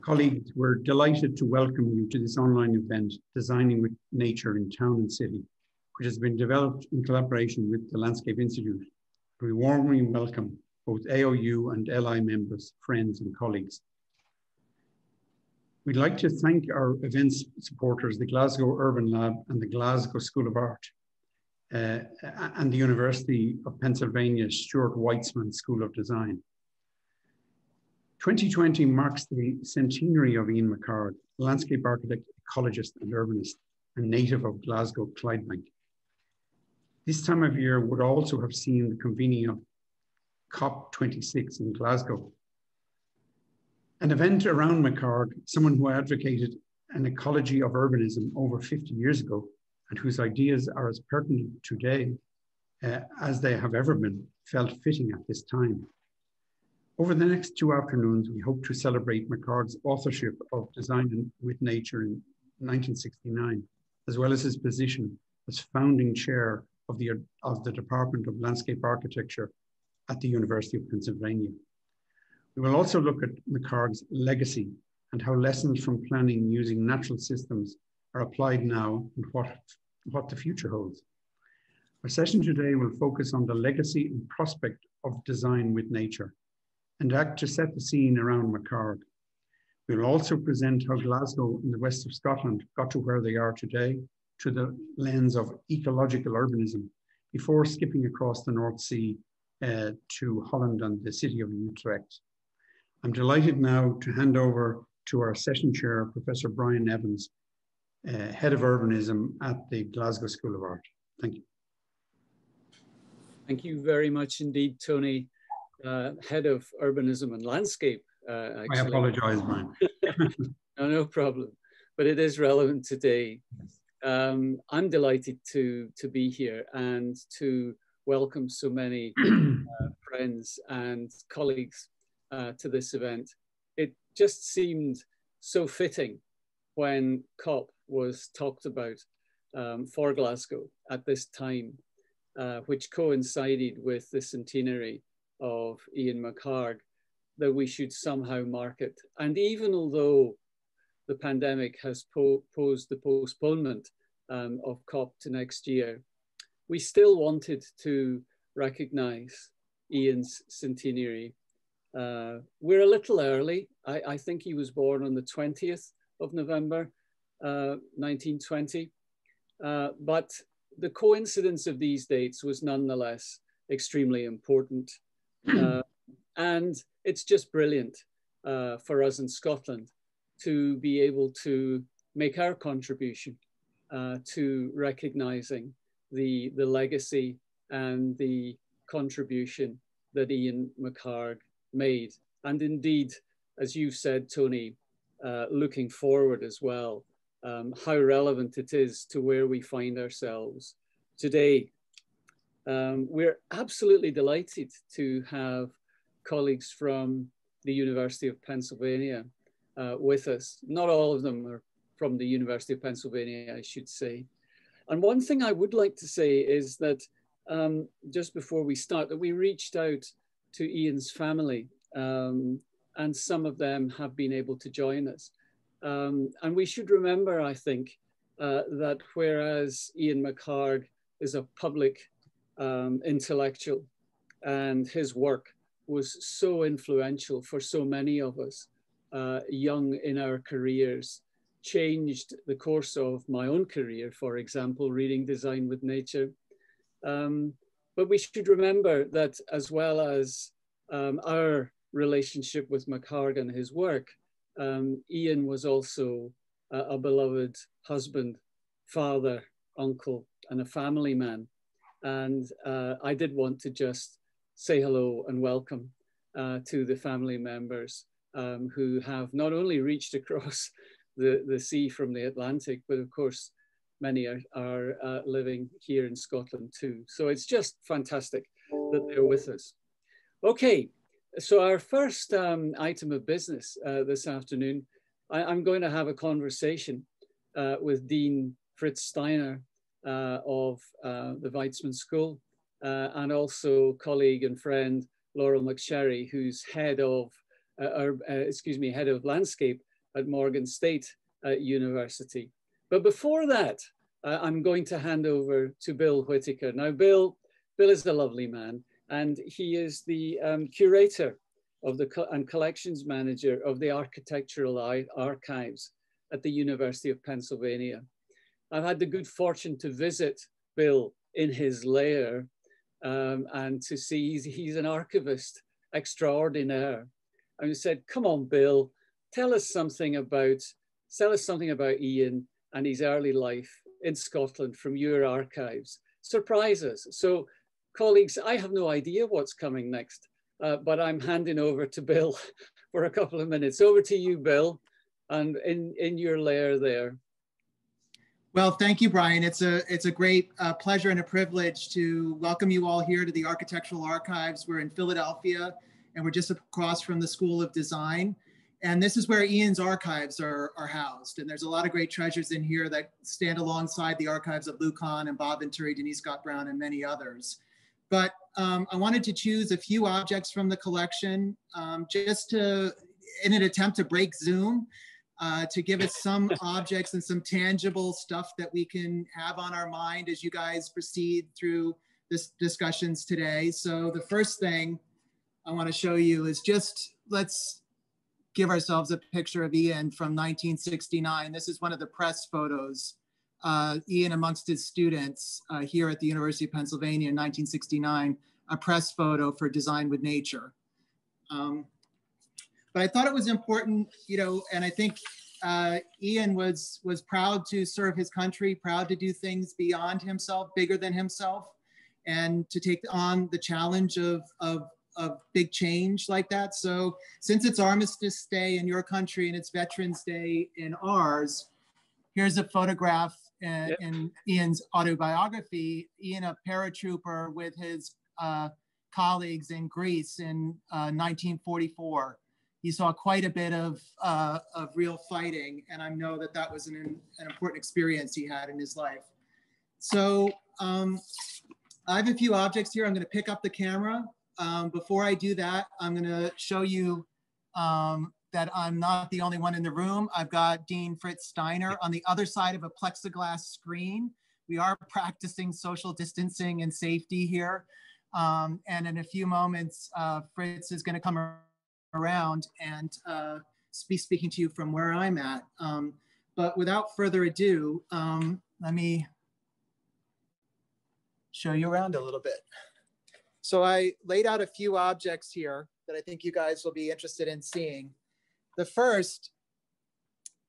Colleagues, we're delighted to welcome you to this online event, Designing with Nature in Town and City, which has been developed in collaboration with the Landscape Institute. We warmly welcome both AOU and LI members, friends and colleagues. We'd like to thank our events supporters, the Glasgow Urban Lab and the Glasgow School of Art, and the University of Pennsylvania Stuart Weitzman School of Design. 2020 marks the centenary of Ian McHarg, landscape architect, ecologist and urbanist, and native of Glasgow Clydebank. This time of year would also have seen the convening of COP26 in Glasgow. An event around McHarg, someone who advocated an ecology of urbanism over 50 years ago, and whose ideas are as pertinent today as they have ever been, felt fitting at this time. Over the next 2 afternoons, we hope to celebrate McHarg's authorship of Design with Nature in 1969, as well as his position as founding chair of the Department of Landscape Architecture at the University of Pennsylvania. We will also look at McHarg's legacy and how lessons from planning using natural systems are applied now and what the future holds. Our session today will focus on the legacy and prospect of Design with Nature, and act to set the scene around McHarg. We will also present how Glasgow in the west of Scotland got to where they are today through the lens of ecological urbanism, before skipping across the North Sea to Holland and the City of Utrecht. I'm delighted now to hand over to our session chair, Professor Brian Evans, Head of Urbanism at the Glasgow School of Art. Thank you. Thank you very much indeed, Tony. Head of Urbanism and Landscape, actually. I apologize, Brian. No problem, but it is relevant today. I'm delighted to be here and to welcome so many friends and colleagues to this event. It just seemed so fitting when COP was talked about for Glasgow at this time, which coincided with the centenary of Ian McHarg, that we should somehow mark it. And even although the pandemic has posed the postponement of COP to next year, we still wanted to recognize Ian's centenary. We're a little early. I think he was born on the 20th of November, 1920. But the coincidence of these dates was nonetheless extremely important. And it's just brilliant for us in Scotland to be able to make our contribution to recognizing the legacy and the contribution that Ian McHarg made. And indeed, as you've said, Tony, looking forward as well, how relevant it is to where we find ourselves today. We're absolutely delighted to have colleagues from the University of Pennsylvania with us. Not all of them are from the University of Pennsylvania, I should say. And one thing I would like to say is that just before we start, that we reached out to Ian's family, and some of them have been able to join us. And we should remember, I think, that whereas Ian McHarg is a public intellectual, and his work was so influential for so many of us, young in our careers, changed the course of my own career, for example, reading Design with Nature. But we should remember that as well as our relationship with McHarg and his work, Ian was also a beloved husband, father, uncle, and a family man. And I did want to just say hello and welcome to the family members who have not only reached across the sea from the Atlantic, but of course, many are living here in Scotland too. So it's just fantastic that they're with us. Okay, so our first item of business this afternoon, I'm going to have a conversation with Dean Fritz Steiner of the Weitzman School, and also colleague and friend Laurel McSherry, who's head of landscape at Morgan State University. But before that, I'm going to hand over to Bill Whitaker. Now, Bill is a lovely man, and he is the curator of and collections manager of the Architectural Archives at the University of Pennsylvania. I've had the good fortune to visit Bill in his lair and to see he's an archivist extraordinaire. I said, come on, Bill, tell us something about Ian and his early life in Scotland from your archives. Surprise us. So, colleagues, I have no idea what's coming next, but I'm handing over to Bill for a couple of minutes. Over to you, Bill, and in your lair there. Well, thank you, Brian. It's a great pleasure and a privilege to welcome you all here to the Architectural Archives. We're in Philadelphia, and we're just across from the School of Design. And this is where Ian's archives are housed. And there's a lot of great treasures in here that stand alongside the archives of Lucan and Bob Venturi, Denise Scott Brown, and many others. But I wanted to choose a few objects from the collection just in an attempt to break Zoom, to give us some objects and some tangible stuff that we can have on our mind as you guys proceed through this discussions today. So the first thing I want to show you is let's give ourselves a picture of Ian from 1969. This is one of the press photos. Ian amongst his students here at the University of Pennsylvania in 1969, a press photo for Design with Nature. But I thought it was important, and I think Ian was proud to serve his country, proud to do things beyond himself, bigger than himself, and to take on the challenge of big change like that. So since it's Armistice Day in your country and it's Veterans Day in ours, here's a photograph in Ian's autobiography. Ian, a paratrooper with his colleagues in Greece in 1944. He saw quite a bit of real fighting, and I know that was an important experience he had in his life. So I have a few objects here. I'm going to pick up the camera. Before I do that, I'm going to show you that I'm not the only one in the room. I've got Dean Fritz Steiner on the other side of a plexiglass screen. We are practicing social distancing and safety here. And in a few moments, Fritz is going to come around and be speaking to you from where I'm at. But without further ado, let me show you around a little bit. So I laid out a few objects here that I think you guys will be interested in seeing. The first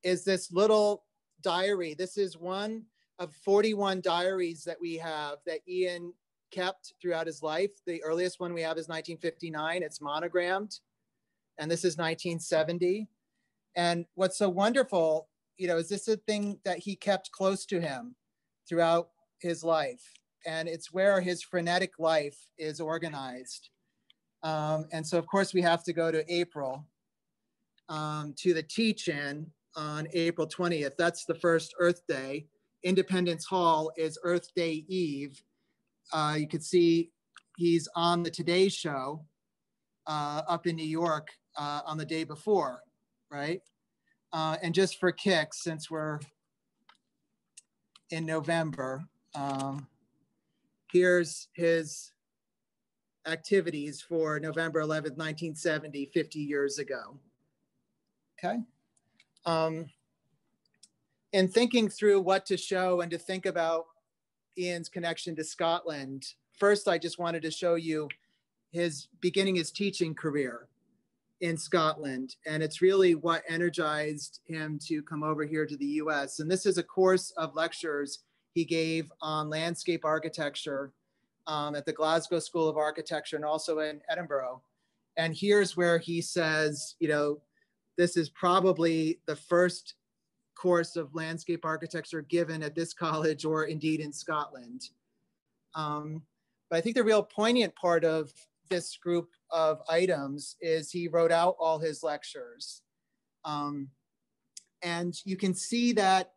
is this little diary. This is one of 41 diaries that we have that Ian kept throughout his life. The earliest one we have is 1959. It's monogrammed. And this is 1970. And what's so wonderful, is this a thing that he kept close to him throughout his life. And it's where his frenetic life is organized. And so, of course, we have to go to April, to the teach-in on April 20th. That's the first Earth Day. Independence Hall is Earth Day Eve. You could see he's on the Today Show up in New York on the day before, right? And just for kicks, since we're in November, here's his activities for November 11th, 1970, 50 years ago. Okay. In thinking through what to show and to think about Ian's connection to Scotland, first, I just wanted to show you his beginning his teaching career in Scotland. And it's really what energized him to come over here to the US. And this is a course of lectures he gave on landscape architecture at the Glasgow School of Architecture and also in Edinburgh. And here's where he says, this is probably the first course of landscape architecture given at this college or indeed in Scotland. But I think the real poignant part of this group of items is he wrote out all his lectures. And you can see that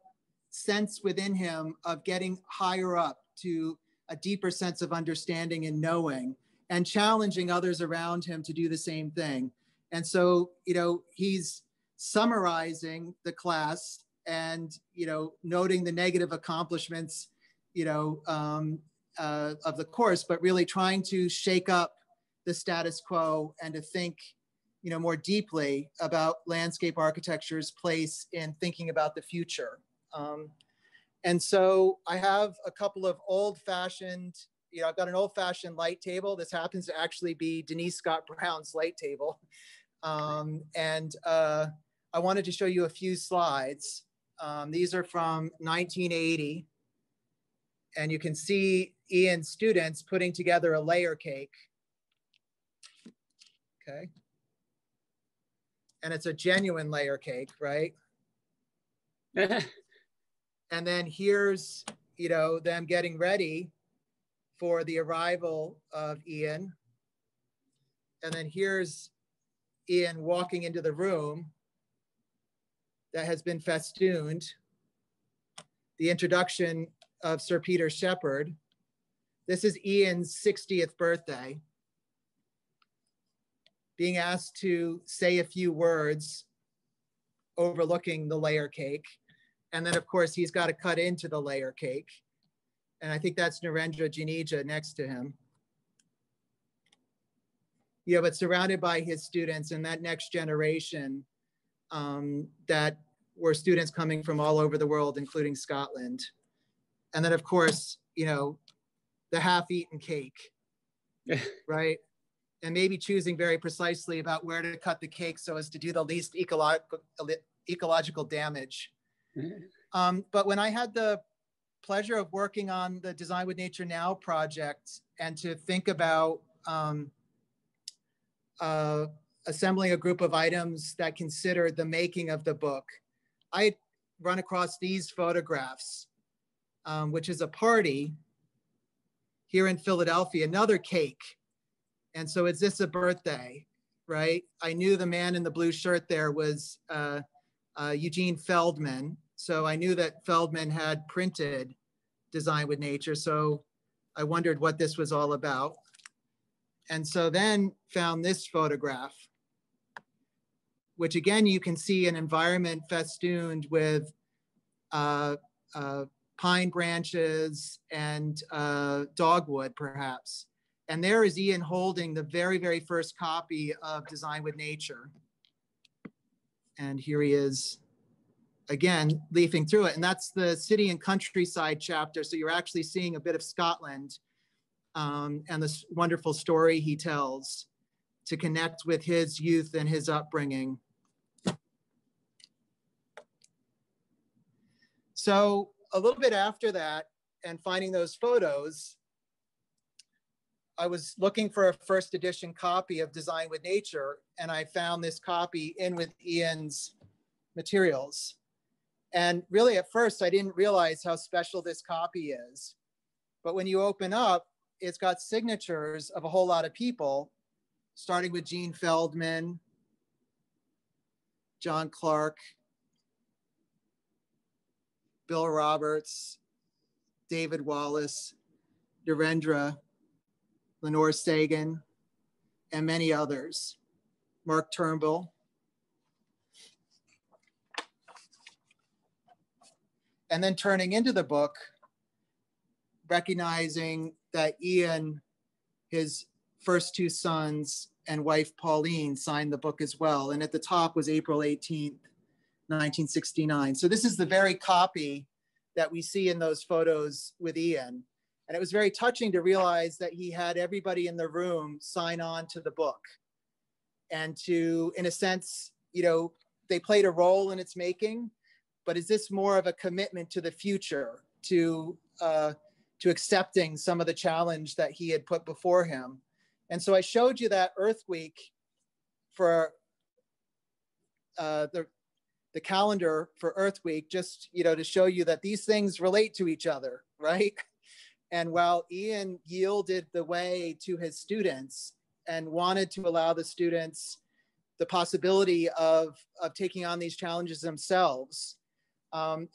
sense within him of getting higher up to a deeper sense of understanding and knowing and challenging others around him to do the same thing. And so, he's summarizing the class and, noting the negative accomplishments, of the course, but really trying to shake up the status quo and to think, more deeply about landscape architecture's place in thinking about the future. And so I have a couple of old-fashioned, I've got an old-fashioned light table. This happens to actually be Denise Scott Brown's light table. I wanted to show you a few slides. These are from 1980. And you can see Ian's students putting together a layer cake. Okay. And it's a genuine layer cake, right? And then here's, them getting ready for the arrival of Ian. And then here's Ian walking into the room that has been festooned. The introduction of Sir Peter Shepherd. This is Ian's 60th birthday. Being asked to say a few words overlooking the layer cake. And then of course, he's got to cut into the layer cake. And I think that's Narendra Juneja next to him. But surrounded by his students and that next generation that were students coming from all over the world, including Scotland. And then of course, the half-eaten cake, right? And maybe choosing very precisely about where to cut the cake so as to do the least ecological damage. But when I had the pleasure of working on the Design with Nature Now project and to think about assembling a group of items that considered the making of the book, I run across these photographs, which is a party here in Philadelphia, another cake. And so is this a birthday, right? I knew the man in the blue shirt there was Eugene Feldman. So I knew that Feldman had printed Design with Nature. So I wondered what this was all about. And so then found this photograph, which again, you can see an environment festooned with pine branches and dogwood, perhaps. And there is Ian holding the very, very first copy of Design with Nature. And here he is, again, leafing through it. And that's the city and countryside chapter. So you're actually seeing a bit of Scotland and this wonderful story he tells to connect with his youth and his upbringing. So a little bit after that, and finding those photos, I was looking for a first edition copy of Design with Nature, and I found this copy in with Ian's materials. And really at first, I didn't realize how special this copy is. But when you open up, it's got signatures of a whole lot of people, starting with Gene Feldman, John Clark, Bill Roberts, David Wallace, Narendra, Lenore Sagan, and many others, Mark Turnbull. And then turning into the book, recognizing that Ian, his first two sons, and wife Pauline signed the book as well. And at the top was April 18th, 1969. So this is the very copy that we see in those photos with Ian. And it was very touching to realize that he had everybody in the room sign on to the book. And to, in a sense, they played a role in its making, but is this more of a commitment to the future, to accepting some of the challenge that he had put before him? And so I showed you that Earth Week for the calendar for Earth Week, just to show you that these things relate to each other, right? And while Ian yielded the way to his students and wanted to allow the students the possibility of taking on these challenges themselves,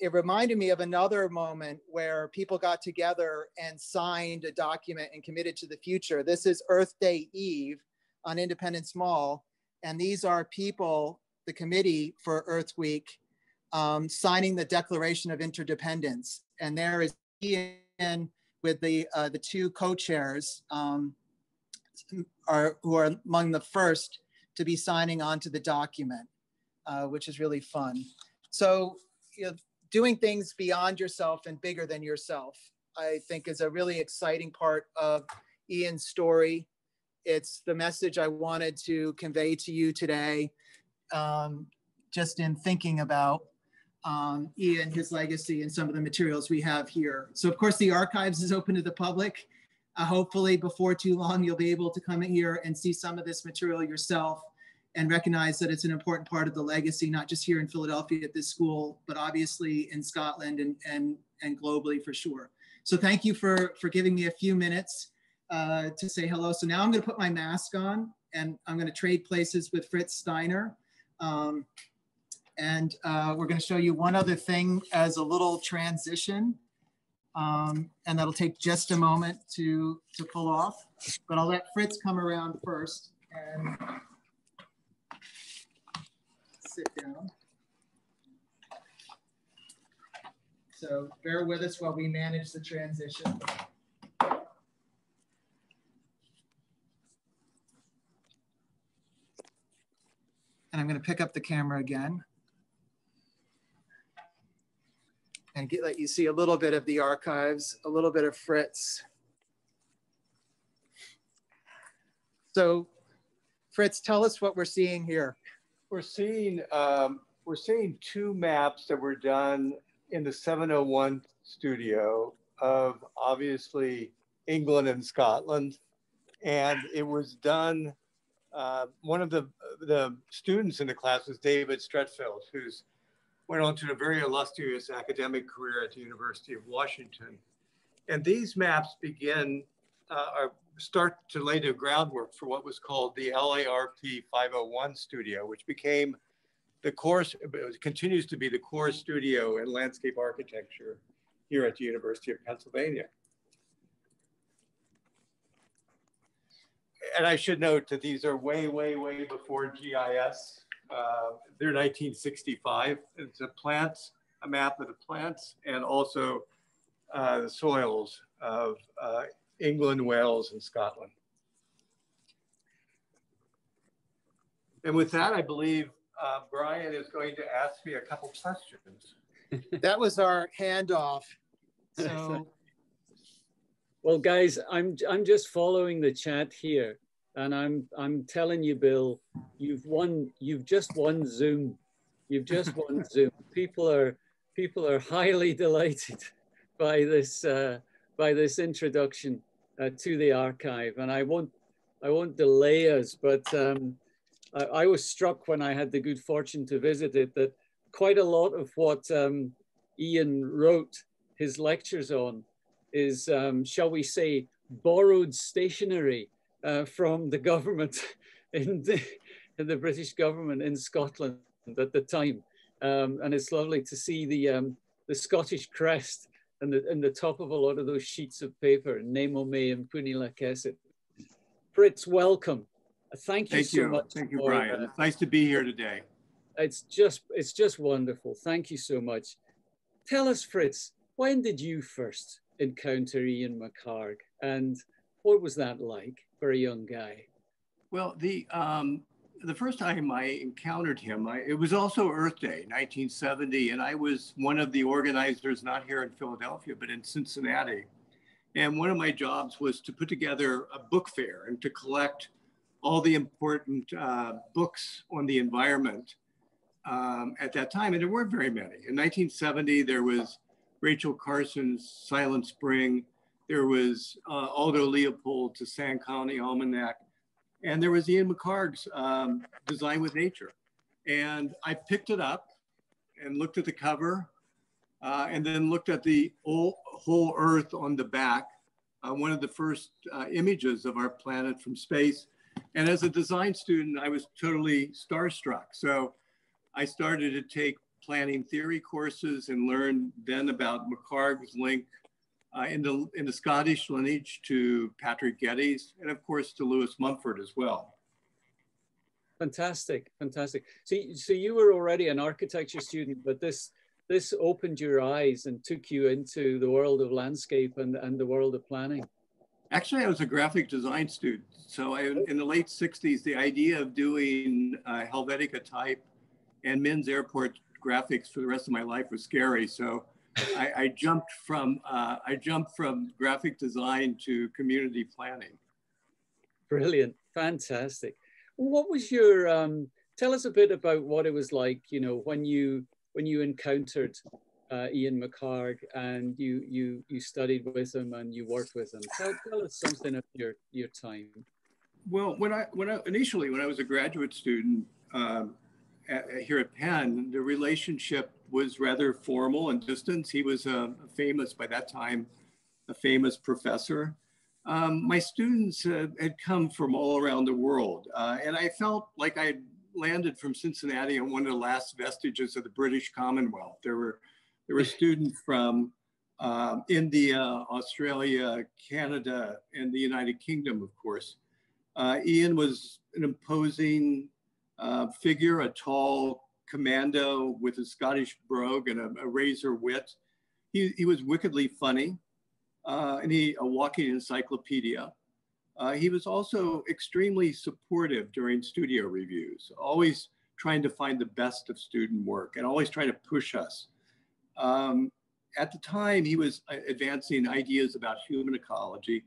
it reminded me of another moment where people got together and signed a document and committed to the future. This is Earth Day Eve on Independence Mall. And these are people the committee for Earth Week signing the Declaration of Interdependence. And there is Ian with the two co-chairs who are among the first to be signing onto the document, which is really fun. So, you know, doing things beyond yourself and bigger than yourself, I think, is a really exciting part of Ian's story. It's the message I wanted to convey to you today, just in thinking about Ian, his legacy, and some of the materials we have here. So of course the archives is open to the public. Hopefully before too long, you'll be able to come in here and see some of this material yourself and recognize that it's an important part of the legacy, not just here in Philadelphia at this school, but obviously in Scotland and globally for sure. So thank you for giving me a few minutes to say hello. So now I'm gonna put my mask on and I'm gonna trade places with Fritz Steiner. And we're going to show you one other thing as a little transition. And that'll take just a moment to pull off. But I'll let Fritz come around first and sit down. So bear with us while we manage the transition. And I'm going to pick up the camera again. And let you see a little bit of the archives, a little bit of Fritz. So Fritz, tell us what we're seeing here. We're seeing two maps that were done in the 701 studio of obviously England and Scotland. And it was done, one of the students in the class was David Stretfeld, who's went on to a very illustrious academic career at the University of Washington. And these maps start to lay the groundwork for what was called the LARP 501 studio, which became the course, continues to be the core studio in landscape architecture here at the University of Pennsylvania. And I should note that these are way, way, way before GIS. They're 1965. It's a map of the plants and also the soils of England, Wales, and Scotland. And with that, I believe Brian is going to ask me a couple questions. That was our handoff. So, well, guys, I'm just following the chat here. And I'm telling you, Bill, you've just won Zoom. You've just won Zoom. People are highly delighted by this introduction to the archive. And I won't delay us, but I was struck when I had the good fortune to visit it that quite a lot of what Ian wrote his lectures on is, shall we say, borrowed stationery from the government in the British government in Scotland at the time, and it's lovely to see the Scottish crest and the top of a lot of those sheets of paper. Nemo me and Punila Kesset. Fritz, welcome. Thank you so much. Thank you, Brian. It's nice to be here today. It's just wonderful. Thank you so much. Tell us, Fritz, when did you first encounter Ian McHarg, and what was that like for a young guy? Well, the first time I encountered him, it was also Earth Day, 1970, and I was one of the organizers, not here in Philadelphia, but in Cincinnati. And one of my jobs was to put together a book fair and to collect all the important books on the environment at that time, and there weren't very many. In 1970, there was Rachel Carson's Silent Spring, there was Aldo Leopold's The Sand Colony Almanac, and there was Ian McHarg's Design with Nature. And I picked it up and looked at the cover and then looked at the whole Earth on the back, one of the first images of our planet from space. And as a design student, I was totally starstruck. So I started to take planning theory courses and learned then about McHarg's link in the Scottish lineage to Patrick Geddes, and of course to Lewis Mumford as well. Fantastic, fantastic. So you were already an architecture student, but this opened your eyes and took you into the world of landscape and the world of planning. Actually, I was a graphic design student. So in the late 60s, the idea of doing Helvetica type and men's airport graphics for the rest of my life was scary. So I jumped from graphic design to community planning. Brilliant, fantastic. What was your, tell us a bit about what it was like, you know, when you encountered Ian McHarg and you studied with him and you worked with him. Tell us something of your time. Well, when I initially when I was a graduate student here at Penn, the relationship was rather formal and distant. He was by that time, a famous professor. My students had come from all around the world, and I felt like I landed from Cincinnati on one of the last vestiges of the British Commonwealth. There were students from India, Australia, Canada, and the United Kingdom, of course. Ian was an imposing figure, a tall commando with a Scottish brogue and a razor wit. He was wickedly funny. And a walking encyclopedia. He was also extremely supportive during studio reviews, always trying to find the best of student work and always trying to push us. At the time, he was advancing ideas about human ecology.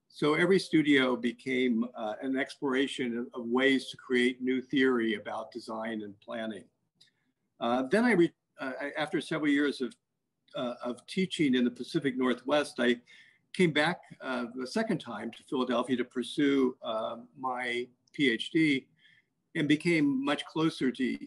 So every studio became an exploration of ways to create new theory about design and planning. Then after several years of teaching in the Pacific Northwest, I came back the second time to Philadelphia to pursue my PhD and became much closer to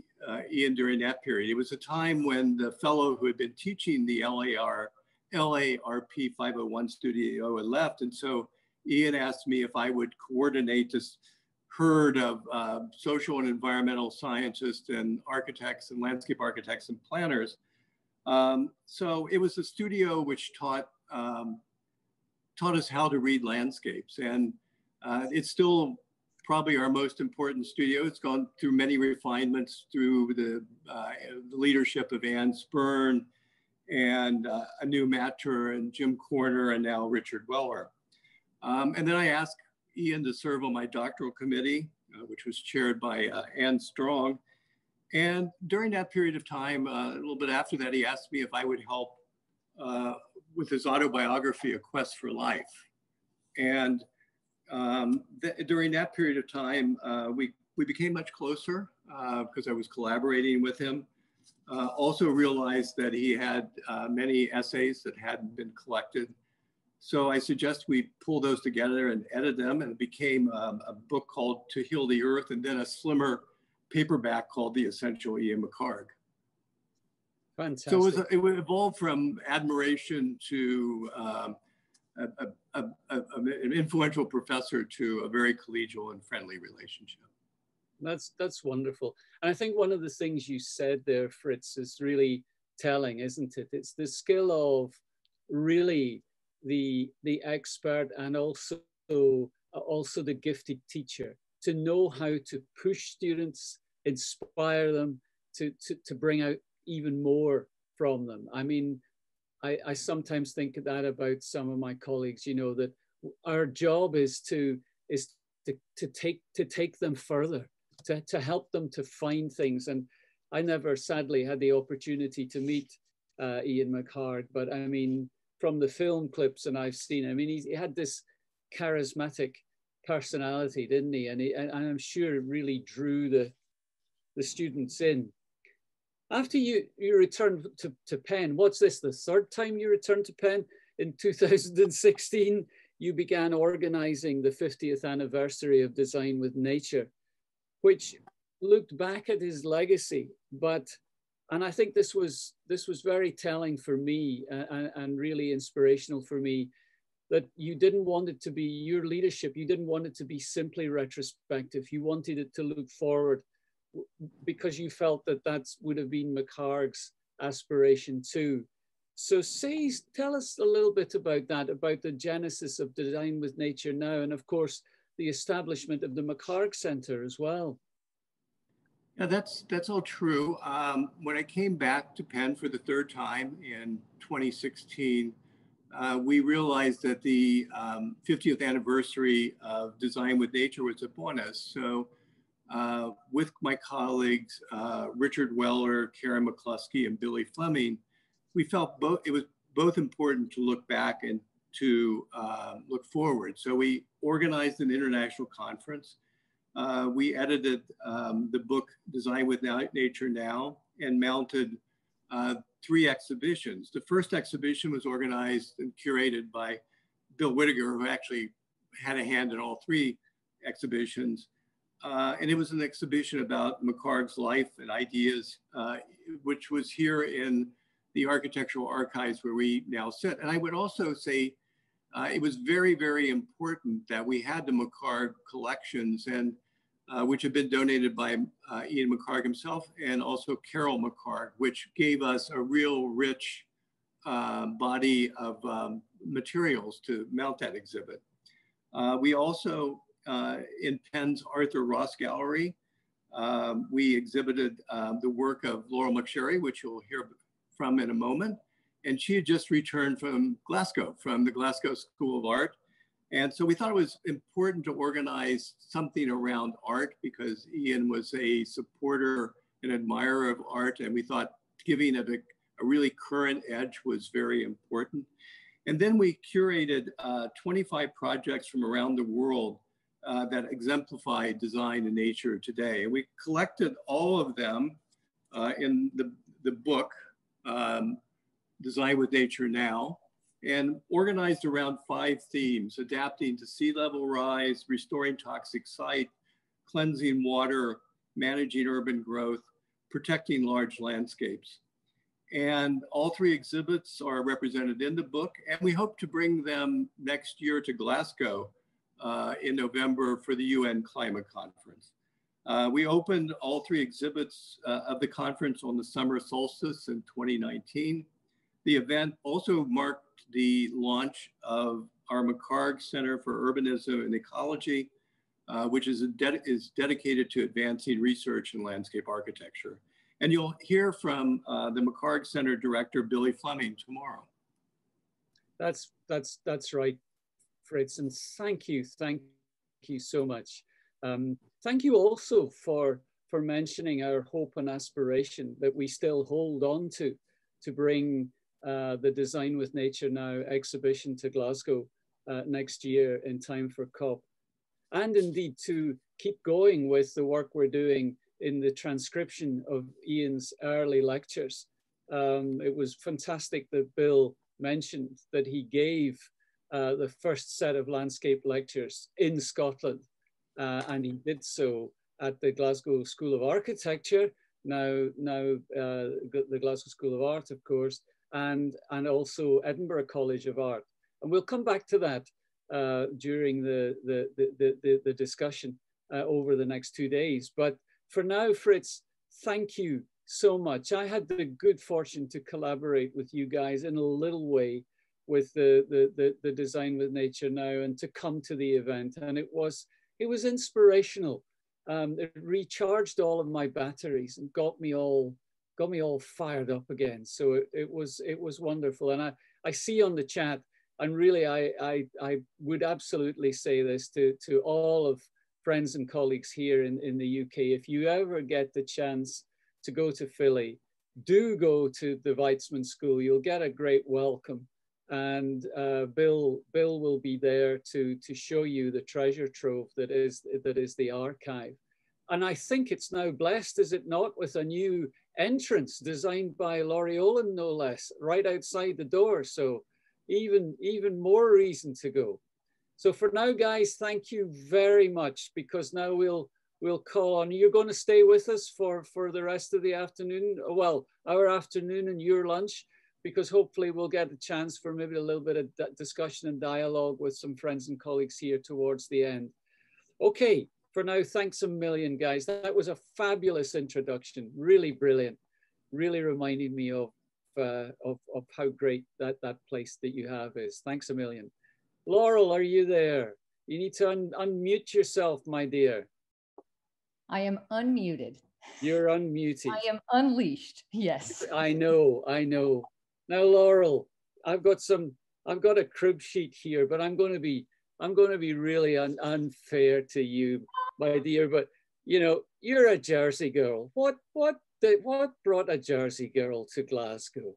Ian during that period. It was a time when the fellow who had been teaching the LARP 501 studio had left. And so Ian asked me if I would coordinate this herd of social and environmental scientists and architects and landscape architects and planners. So it was a studio which taught us how to read landscapes. And it's still probably our most important studio. It's gone through many refinements through the leadership of Ann Spurn and Anu Matur and Jim Corner and now Richard Weller. And then I asked Ian to serve on my doctoral committee, which was chaired by Ann Strong. And during that period of time, a little bit after that, he asked me if I would help with his autobiography, A Quest for Life. And during that period of time, we became much closer because I was collaborating with him. Also realized that he had many essays that hadn't been collected. So I suggest we pull those together and edit them, and it became a book called To Heal the Earth, and then a slimmer paperback called The Essential Ian McHarg. Fantastic. So it would evolve from admiration to an influential professor to a very collegial and friendly relationship. That's wonderful. And I think one of the things you said there, Fritz, is really telling, isn't it? It's the skill of really the expert and also the gifted teacher to know how to push students, inspire them to bring out even more from them. I mean, I sometimes think that about some of my colleagues, you know, that our job is to take them further, to help them to find things. And I never, sadly, had the opportunity to meet Ian McHarg, but I mean, from the film clips and I've seen, I mean, he had this charismatic personality, didn't he? And I'm sure it really drew the students in. After you returned to Penn, what's this, the third time you returned to Penn? In 2016, you began organizing the 50th anniversary of Design with Nature, which looked back at his legacy, and I think this was very telling for me and really inspirational for me, that you didn't want it to be your leadership. You didn't want it to be simply retrospective. You wanted it to look forward, because you felt that would have been McHarg's aspiration too. So tell us a little bit about that, about the genesis of Design with Nature now, and of course, the establishment of the McHarg Center as well. Yeah, that's all true. When I came back to Penn for the third time in 2016, we realized that the 50th anniversary of Design with Nature was upon us. So with my colleagues, Richard Weller, Karen McCluskey, and Billy Fleming, we felt it was both important to look back and to look forward. So we organized an international conference. We edited the book Design with Nature Now and mounted 3 exhibitions. The first exhibition was organized and curated by Bill Whitaker, who actually had a hand in all 3 exhibitions. And it was an exhibition about McHarg's life and ideas, which was here in the architectural archives where we now sit. And I would also say it was very, very important that we had the McHarg collections, and which had been donated by Ian McHarg himself and also Carol McHarg, which gave us a real rich body of materials to mount that exhibit. We also, in Penn's Arthur Ross Gallery, we exhibited the work of Laurel McSherry, which you'll hear from in a moment. And she had just returned from Glasgow, from the Glasgow School of Art. And so we thought it was important to organize something around art because Ian was a supporter and admirer of art. And we thought giving it a really current edge was very important. And then we curated 25 projects from around the world that exemplify design and nature today. And we collected all of them in the book, Design with Nature Now, and organized around 5 themes: adapting to sea level rise, restoring toxic site, cleansing water, managing urban growth, protecting large landscapes. And all 3 exhibits are represented in the book, and we hope to bring them next year to Glasgow in November for the UN Climate Conference. We opened all 3 exhibits of the conference on the summer solstice in 2019. The event also marked the launch of our McHarg Center for Urbanism and Ecology, which is dedicated to advancing research in landscape architecture. And you'll hear from the McHarg Center Director, Billy Fleming, tomorrow. That's right, Fritz, and thank you so much. Thank you also for mentioning our hope and aspiration that we still hold on to bring the Design with Nature Now exhibition to Glasgow next year in time for COP, and indeed to keep going with the work we're doing in the transcription of Ian's early lectures. It was fantastic that Bill mentioned that he gave the first set of landscape lectures in Scotland, and he did so at the Glasgow School of Architecture, now the Glasgow School of Art, of course, and also Edinburgh College of Art. And we'll come back to that during the discussion over the next 2 days. But for now, Fritz, thank you so much. I had the good fortune to collaborate with you guys in a little way with the Design with Nature Now and to come to the event. And it was inspirational. It recharged all of my batteries and got me all fired up again. So it was wonderful. And I see on the chat, and really I would absolutely say this to all of friends and colleagues here in the UK, if you ever get the chance to go to Philly, do go to the Weitzman School. You'll get a great welcome. And Bill will be there to show you the treasure trove that is the archive. And I think it's now blessed, is it not, with a new entrance designed by Laurel, no less, right outside the door. So even more reason to go. So for now, guys, thank you very much, because now we'll call on. You're going to stay with us for the rest of the afternoon. Well, our afternoon and your lunch, because hopefully we'll get a chance for maybe a little bit of discussion and dialogue with some friends and colleagues here towards the end. Okay, for now, thanks a million, guys. That was a fabulous introduction, really brilliant, really reminded me of how great that place that you have is. Thanks a million. Laurel, are you there? You need to unmute yourself, my dear. I am unmuted. You're unmuted. I am unleashed. Yes. I know. Now, Laurel, I've got a crib sheet here, but I'm going to be really unfair to you, my dear. But you know, you're a Jersey girl. What brought a Jersey girl to Glasgow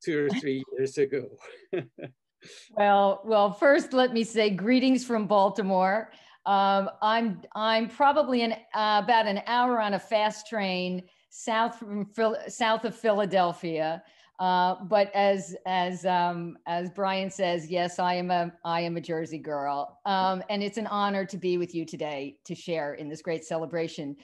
2 or 3 years ago? Well, first let me say greetings from Baltimore. I'm probably about an hour on a fast train south of Philadelphia. But as Brian says, yes, I am a Jersey girl, and it's an honor to be with you today to share in this great celebration.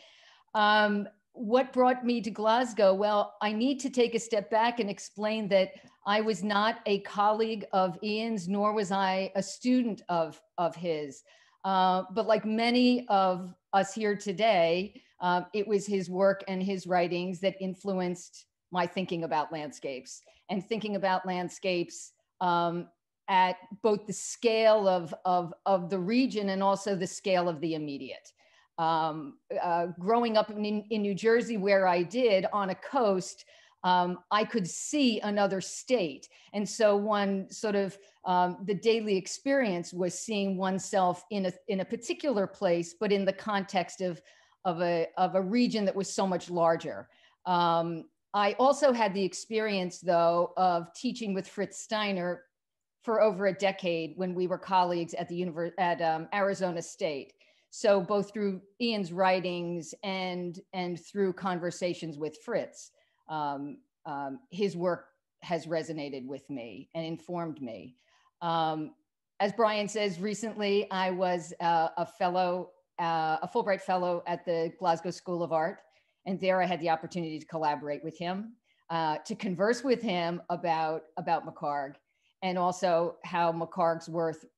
What brought me to Glasgow? Well, I need to take a step back and explain that I was not a colleague of Ian's, nor was I a student of his. But like many of us here today, it was his work and his writings that influenced my thinking about landscapes, and thinking about landscapes at both the scale of the region and also the scale of the immediate. Growing up in New Jersey, where I did on a coast, I could see another state. And so one sort of, the daily experience was seeing oneself in a particular place, but in the context of a region that was so much larger. I also had the experience, though, of teaching with Fritz Steiner for over a decade when we were colleagues at Arizona State. So both through Ian's writings and through conversations with Fritz, his work has resonated with me and informed me. As Brian says, recently I was a Fulbright fellow at the Glasgow School of Art. And there I had the opportunity to collaborate with him, to converse with him about McHarg, and also how McHarg's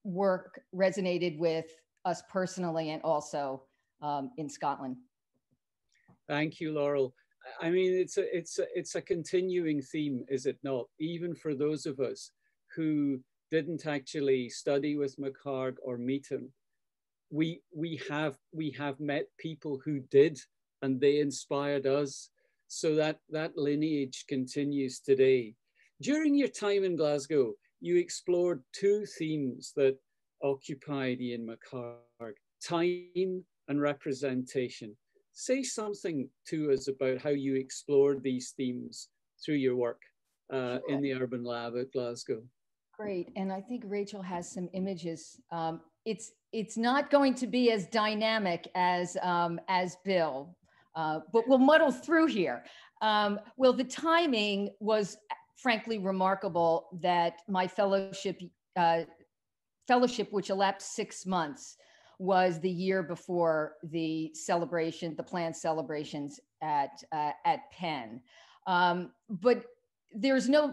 work resonated with us personally and also in Scotland. Thank you, Laurel. I mean, it's a continuing theme, is it not? Even for those of us who didn't actually study with McHarg or meet him, we have met people who did, and they inspired us. So that lineage continues today. During your time in Glasgow, you explored 2 themes that occupied Ian McHarg: time and representation. Say something to us about how you explored these themes through your work in the Urban Lab at Glasgow. Great, and I think Rachel has some images. It's not going to be as dynamic as Bill, but we'll muddle through here. Well, the timing was frankly remarkable that my fellowship, which elapsed 6 months, was the year before the celebration, the planned celebrations at Penn. But there's no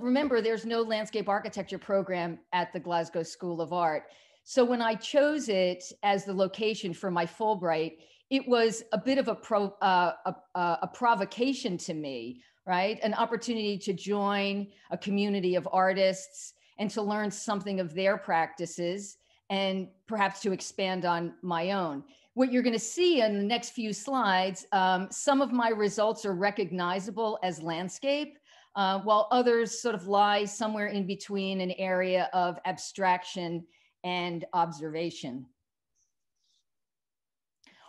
landscape architecture program at the Glasgow School of Art. So when I chose it as the location for my Fulbright, it was a bit of a provocation to me, right? An opportunity to join a community of artists and to learn something of their practices and perhaps to expand on my own. What you're going to see in the next few slides, some of my results are recognizable as landscape, while others sort of lie somewhere in between an area of abstraction and observation.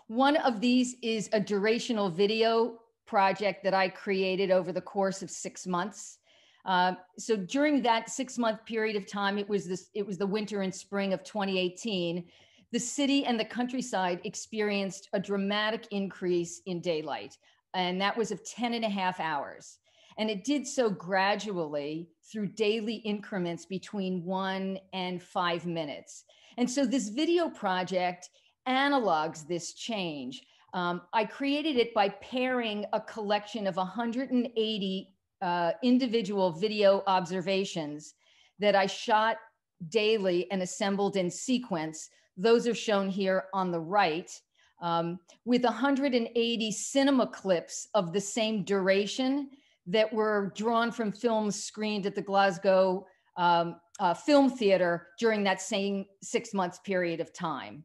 One of these is a durational video project that I created over the course of 6 months. So during that 6-month period of time, it was the winter and spring of 2018, the city and the countryside experienced a dramatic increase in daylight, and that was of 10.5 hours. And it did so gradually through daily increments between 1 and 5 minutes. And so this video project analogs this change. I created it by pairing a collection of 180 individual video observations that I shot daily and assembled in sequence. Those are shown here on the right, with 180 cinema clips of the same duration that were drawn from films screened at the Glasgow Film Theatre during that same 6 months period of time.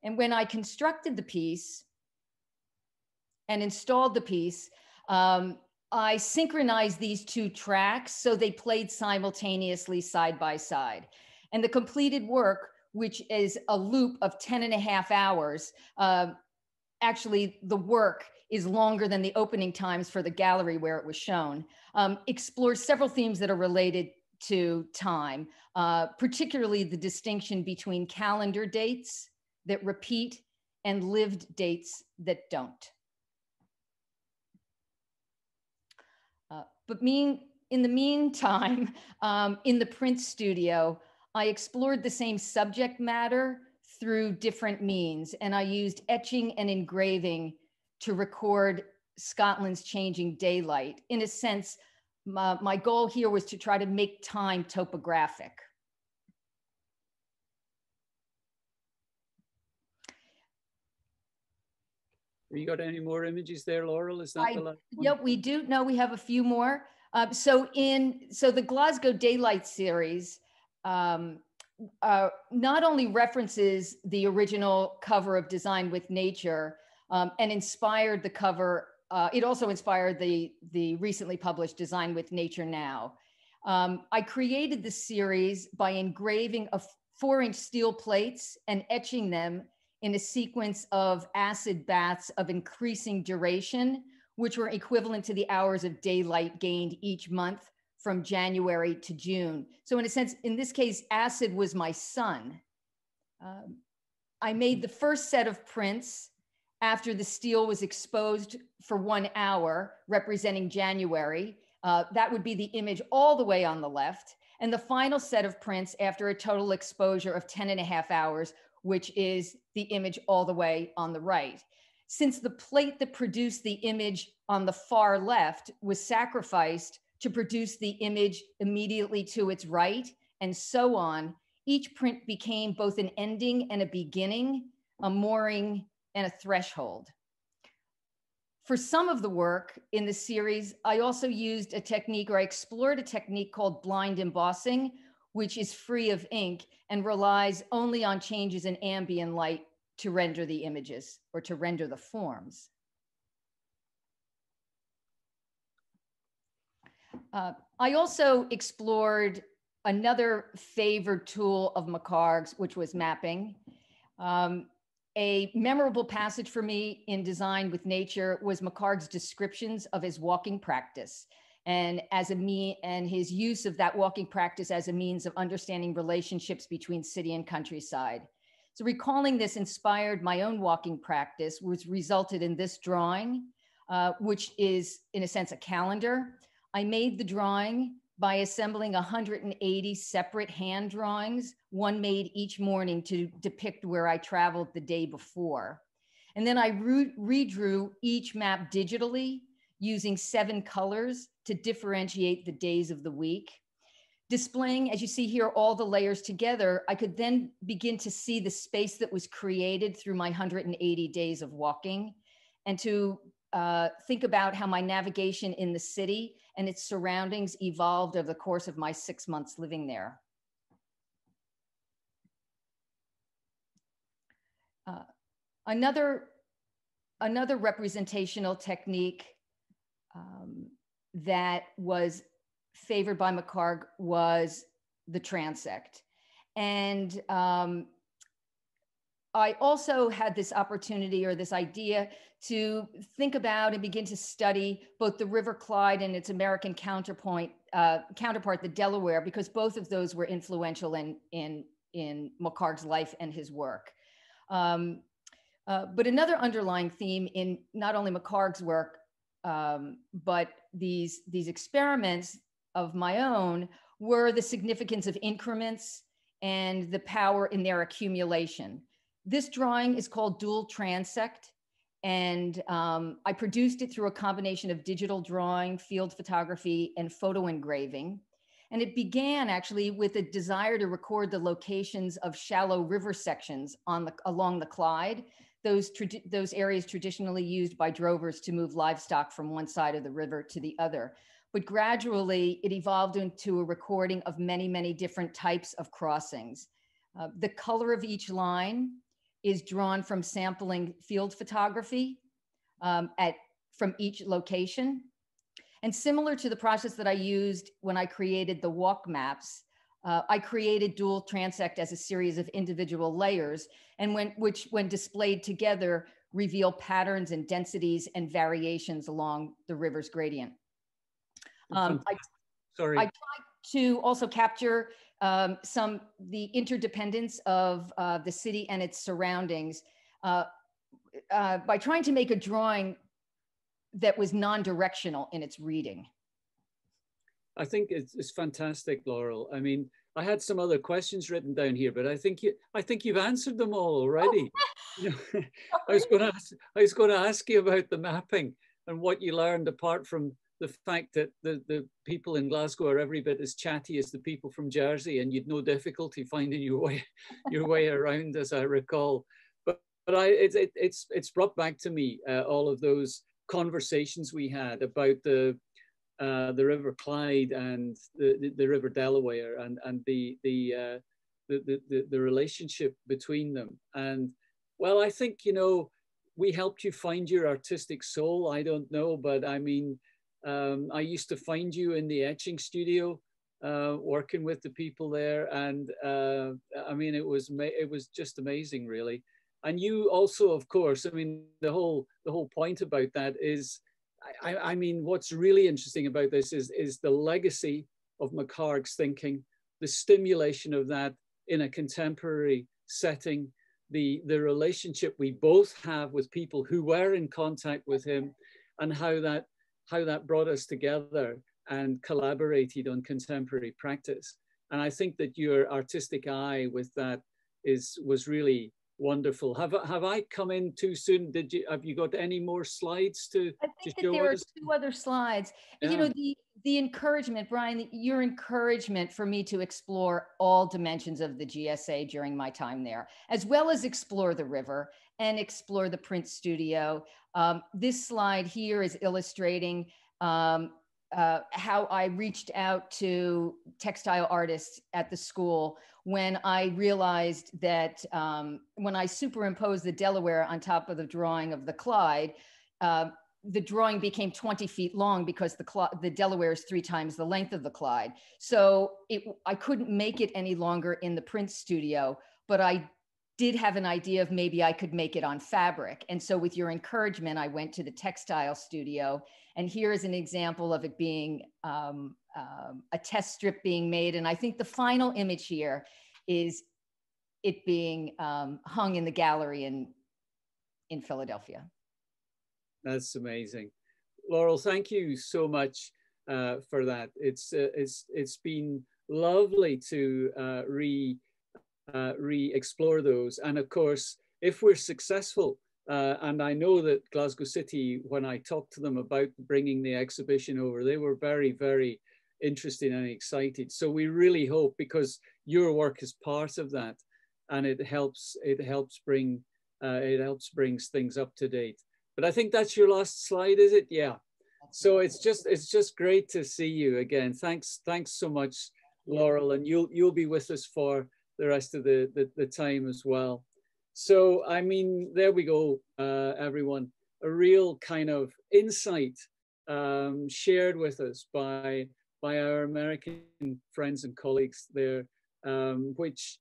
And when I constructed the piece, and installed the piece, I synchronized these two tracks so they played simultaneously side by side. And the completed work, which is a loop of 10.5 hours, actually the work is longer than the opening times for the gallery where it was shown, explores several themes that are related to time, particularly the distinction between calendar dates that repeat and lived dates that don't. But in the meantime, in the print studio, I explored the same subject matter through different means, and I used etching and engraving to record Scotland's changing daylight. In a sense, my goal here was to try to make time topographic. You got any more images there, Laurel? Is that the last one? Yep, we do. No, we have a few more. So the Glasgow Daylight series not only references the original cover of Design with Nature and inspired the cover, it also inspired the recently published Design with Nature Now. I created the series by engraving 4-inch steel plates and etching them in a sequence of acid baths of increasing duration, which were equivalent to the hours of daylight gained each month from January to June. So in a sense, in this case, acid was my sun. I made the first set of prints after the steel was exposed for 1 hour, representing January. That would be the image all the way on the left. And the final set of prints after a total exposure of 10.5 hours, which is the image all the way on the right. Since the plate that produced the image on the far left was sacrificed to produce the image immediately to its right, and so on, each print became both an ending and a beginning, a mooring and a threshold. For some of the work in the series, I also used a technique, or I explored a technique called blind embossing, which is free of ink and relies only on changes in ambient light to render the images or to render the forms. I also explored another favored tool of McHarg's, which was mapping. A memorable passage for me in Design with Nature was McHarg's descriptions of his walking practice and his use of that walking practice as a means of understanding relationships between city and countryside. So recalling this inspired my own walking practice, which resulted in this drawing, which is in a sense a calendar. I made the drawing by assembling 180 separate hand drawings, one made each morning to depict where I traveled the day before. And then I redrew each map digitally using 7 colors to differentiate the days of the week. Displaying, as you see here, all the layers together, I could then begin to see the space that was created through my 180 days of walking, and to think about how my navigation in the city and its surroundings evolved over the course of my 6 months living there. Another representational technique that was favored by McHarg was the transect. And I also had this opportunity or this idea to think about and begin to study both the River Clyde and its American counterpart, the Delaware, because both of those were influential in McHarg's life and his work. But another underlying theme in not only McHarg's work, but these experiments of my own were the significance of increments and the power in their accumulation. This drawing is called Dual Transect, and I produced it through a combination of digital drawing, field photography, and photo engraving. And it began actually with a desire to record the locations of shallow river sections along the Clyde, those areas traditionally used by drovers to move livestock from one side of the river to the other. But gradually it evolved into a recording of many, many different types of crossings. The color of each line is drawn from sampling field photography. from each location. And similar to the process that I used when I created the walk maps, I created dual transect as a series of individual layers, and which when displayed together reveal patterns and densities and variations along the river's gradient. I tried to also capture the interdependence of the city and its surroundings by trying to make a drawing that was non-directional in its reading. I think it's fantastic, Laurel. I mean, I had some other questions written down here, but I think you've answered them all already. You know, I was going to ask you about the mapping and what you learned, apart from the fact that the people in Glasgow are every bit as chatty as the people from Jersey, and you'd no difficulty finding your way around, as I recall. But it's brought back to me all of those conversations we had about the River Clyde and the River Delaware and the relationship between them. And well, I think, you know, we helped you find your artistic soul. I don't know, but I mean, I used to find you in the etching studio, working with the people there, and I mean, it was just amazing, really. And you also, of course, I mean, the whole point about that is, I mean, what's really interesting about this is the legacy of McHarg's thinking, the stimulation of that in a contemporary setting, the relationship we both have with people who were in contact with him, and how that brought us together and collaborated on contemporary practice. And I think that your artistic eye with that was really wonderful. Have I come in too soon? Have you got any more slides to I think show that there us? are 2 other slides. Yeah. You know, the encouragement, Brian, your encouragement for me to explore all dimensions of the GSA during my time there, as well as explore the river and explore the print studio. This slide here is illustrating how I reached out to textile artists at the school when I realized that when I superimposed the Delaware on top of the drawing of the Clyde, the drawing became 20 feet long because the Delaware is 3 times the length of the Clyde. So I couldn't make it any longer in the print studio, but I did have an idea of maybe I could make it on fabric. And so with your encouragement, I went to the textile studio, and here is an example of it being a test strip being made. And I think the final image here is it being hung in the gallery in Philadelphia. That's amazing. Laurel, thank you so much for that. It's been lovely to re-explore those. And of course, if we're successful, and I know that Glasgow City, when I talked to them about bringing the exhibition over, they were very, very interested and excited. So we really hope, because your work is part of that, and it helps bring things up to date. But I think that's your last slide, is it? Yeah. So it's just great to see you again. Thanks so much, Laurel, and you'll be with us for the rest of the time as well. So, I mean, there we go, everyone. A real kind of insight shared with us by our American friends and colleagues there, which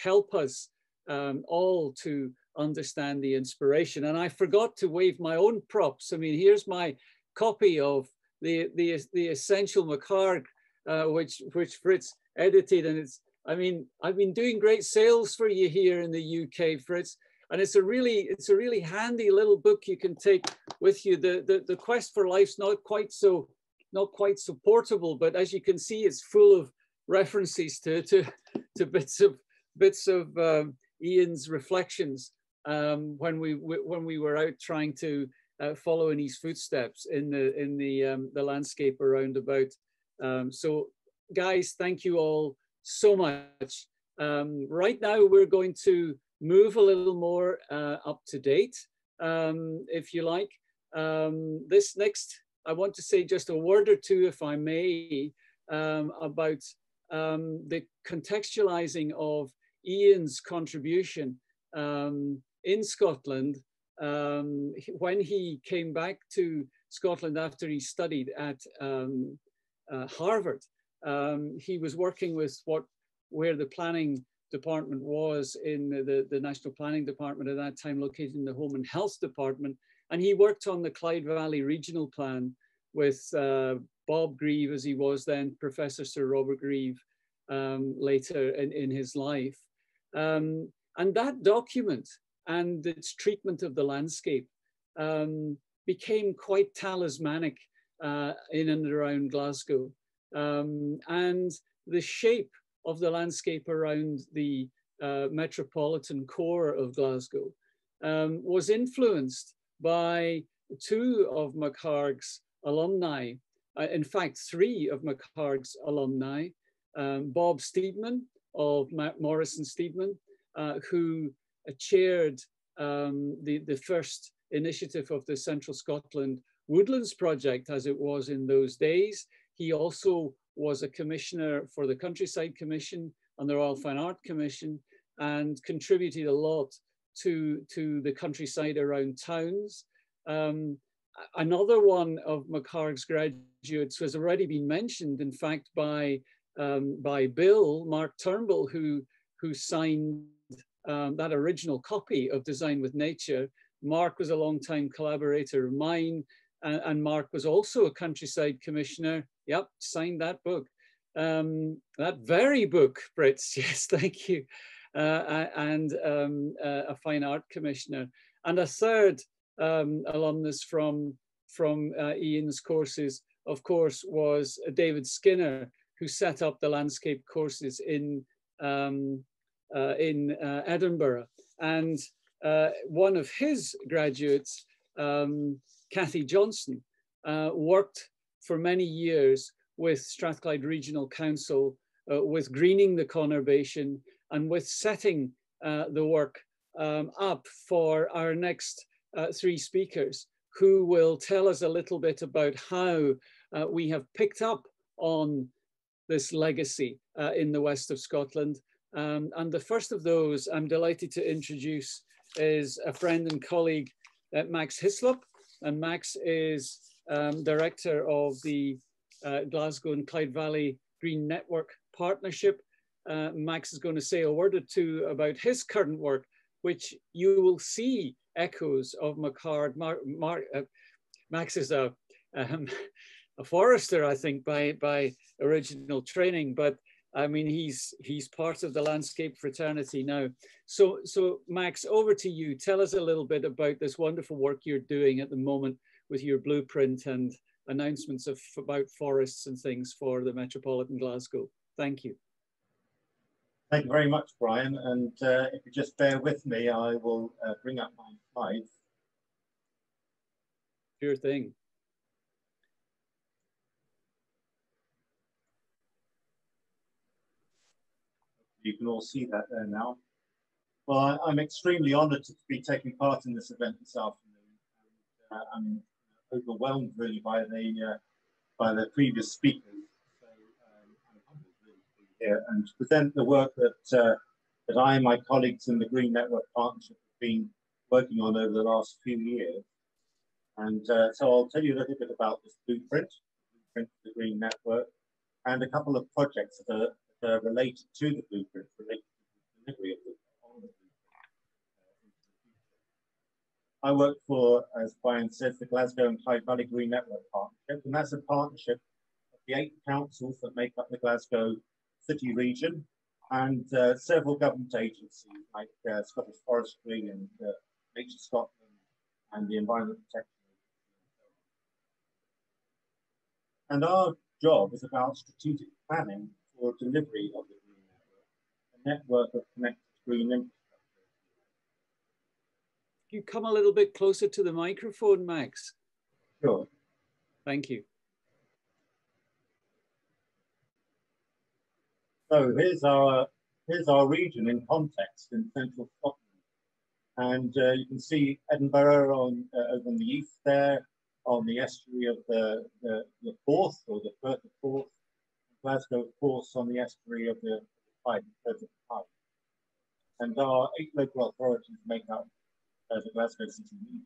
help us all to understand the inspiration. And I forgot to wave my own props. I mean, here's my copy of the Essential McHarg, which Fritz edited, and it's, I mean, I've been doing great sales for you here in the UK, Fritz, and it's a really handy little book you can take with you. The Quest for Life's not quite so portable, but as you can see, it's full of references to bits of Ian's reflections when we were out trying to follow in his footsteps in the landscape around about. So, guys, thank you all so much. Right now, we're going to move a little more up to date, if you like. This next, I want to say just a word or two, if I may, about the contextualizing of Ian's contribution in Scotland when he came back to Scotland after he studied at Harvard, he was working with where the planning department was in the National Planning Department at that time, located in the Home and Health Department. And he worked on the Clyde Valley Regional Plan with Bob Grieve, as he was then, Professor Sir Robert Grieve, later in his life. And that document and its treatment of the landscape became quite talismanic in and around Glasgow. And the shape of the landscape around the metropolitan core of Glasgow was influenced by two of McHarg's alumni, in fact, three of McHarg's alumni, Bob Steedman of Morrison Steedman, who chaired the first initiative of the Central Scotland Woodlands Project as it was in those days. He also was a commissioner for the Countryside Commission and the Royal Fine Art Commission, and contributed a lot to the countryside around towns. Another one of McHarg's graduates has already been mentioned, in fact, by Bill, Mark Turnbull, who signed that original copy of Design with Nature. Mark was a long-time collaborator of mine, and Mark was also a countryside commissioner. Yep, signed that book. That very book, Fritz, yes, thank you. And a fine art commissioner. And a third alumnus from Ian's courses, of course, was David Skinner, who set up the landscape courses in Edinburgh. And one of his graduates, Cathy Johnson, worked for many years with Strathclyde Regional Council, with greening the conurbation and with setting the work up for our next three speakers, who will tell us a little bit about how we have picked up on this legacy in the west of Scotland. And the first of those I'm delighted to introduce is a friend and colleague, Max Hislop. And Max is director of the Glasgow and Clyde Valley Green Network Partnership. Max is going to say a word or two about his current work, which you will see echoes of McHarg. Max is a forester, I think, by original training, but I mean, he's part of the landscape fraternity now. So Max, over to you. Tell us a little bit about this wonderful work you're doing at the moment with your blueprint and announcements about forests and things for the metropolitan Glasgow. Thank you. Thank you very much, Brian. And if you just bear with me, I will bring up my slides. Sure thing. You can all see that there now. Well, I'm extremely honoured to be taking part in this event this afternoon. I'm overwhelmed really by the previous speakers. So I'm humbled really to be here and to present the work that I and my colleagues in the Green Network Partnership have been working on over the last few years. And so I'll tell you a little bit about this blueprint of the Green Network, and a couple of projects that are related to the blueprint, related to the delivery of the blueprint. I work for, as Brian says, the Glasgow and Clyde Valley Green Network Partnership, and that's a partnership of the 8 councils that make up the Glasgow City region, and several government agencies like Scottish Forestry and Nature Scotland and the Environment Protection Agency. And our job is about strategic planning for delivery of the Green Network, a network of connected green infrastructure. You come a little bit closer to the microphone, Max. Sure. Thank you. So here's our region in context in central Scotland. And you can see Edinburgh over on the east there, on the estuary of the Forth, or the Firth of Forth, Glasgow, of course, on the estuary of the Clyde, and our 8 local authorities make up the Glasgow City Meeting.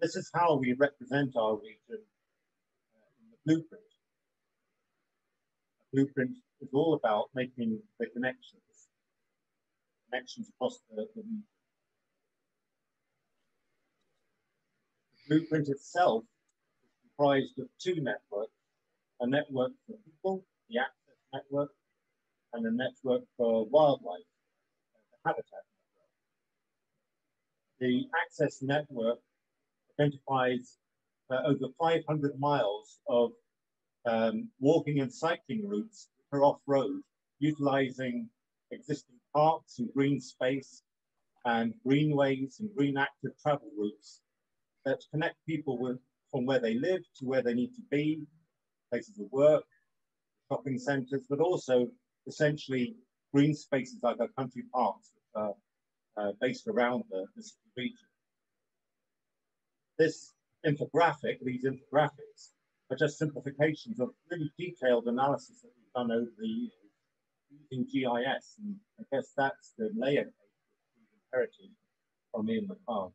This is how we represent our region in the blueprint. The blueprint is all about making the connections across the region. The blueprint itself is comprised of two networks, a network for people, the access network, and a network for wildlife, the habitat network. The access network identifies over 500 miles of walking and cycling routes for off-road, utilizing existing parks and green space and greenways and green active travel routes that connect people from where they live to where they need to be, places of work, shopping centres, but also essentially green spaces like our country parks that are based around the city region. These infographics are just simplifications of really detailed analysis that we've done over the years using GIS, and I guess that's the layer cake that we've inherited from Ian McHarg.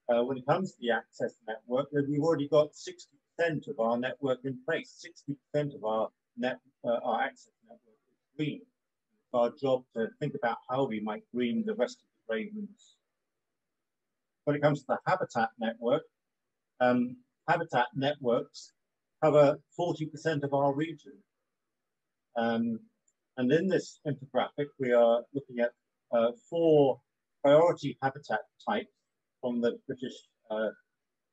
When it comes to the access network, we've already got 60% of our network in place. 60% of our access network is green. It's our job to think about how we might green the rest of the grey routes. When it comes to the habitat network, habitat networks cover 40% of our region. And in this infographic, we are looking at 4 priority habitat types from the British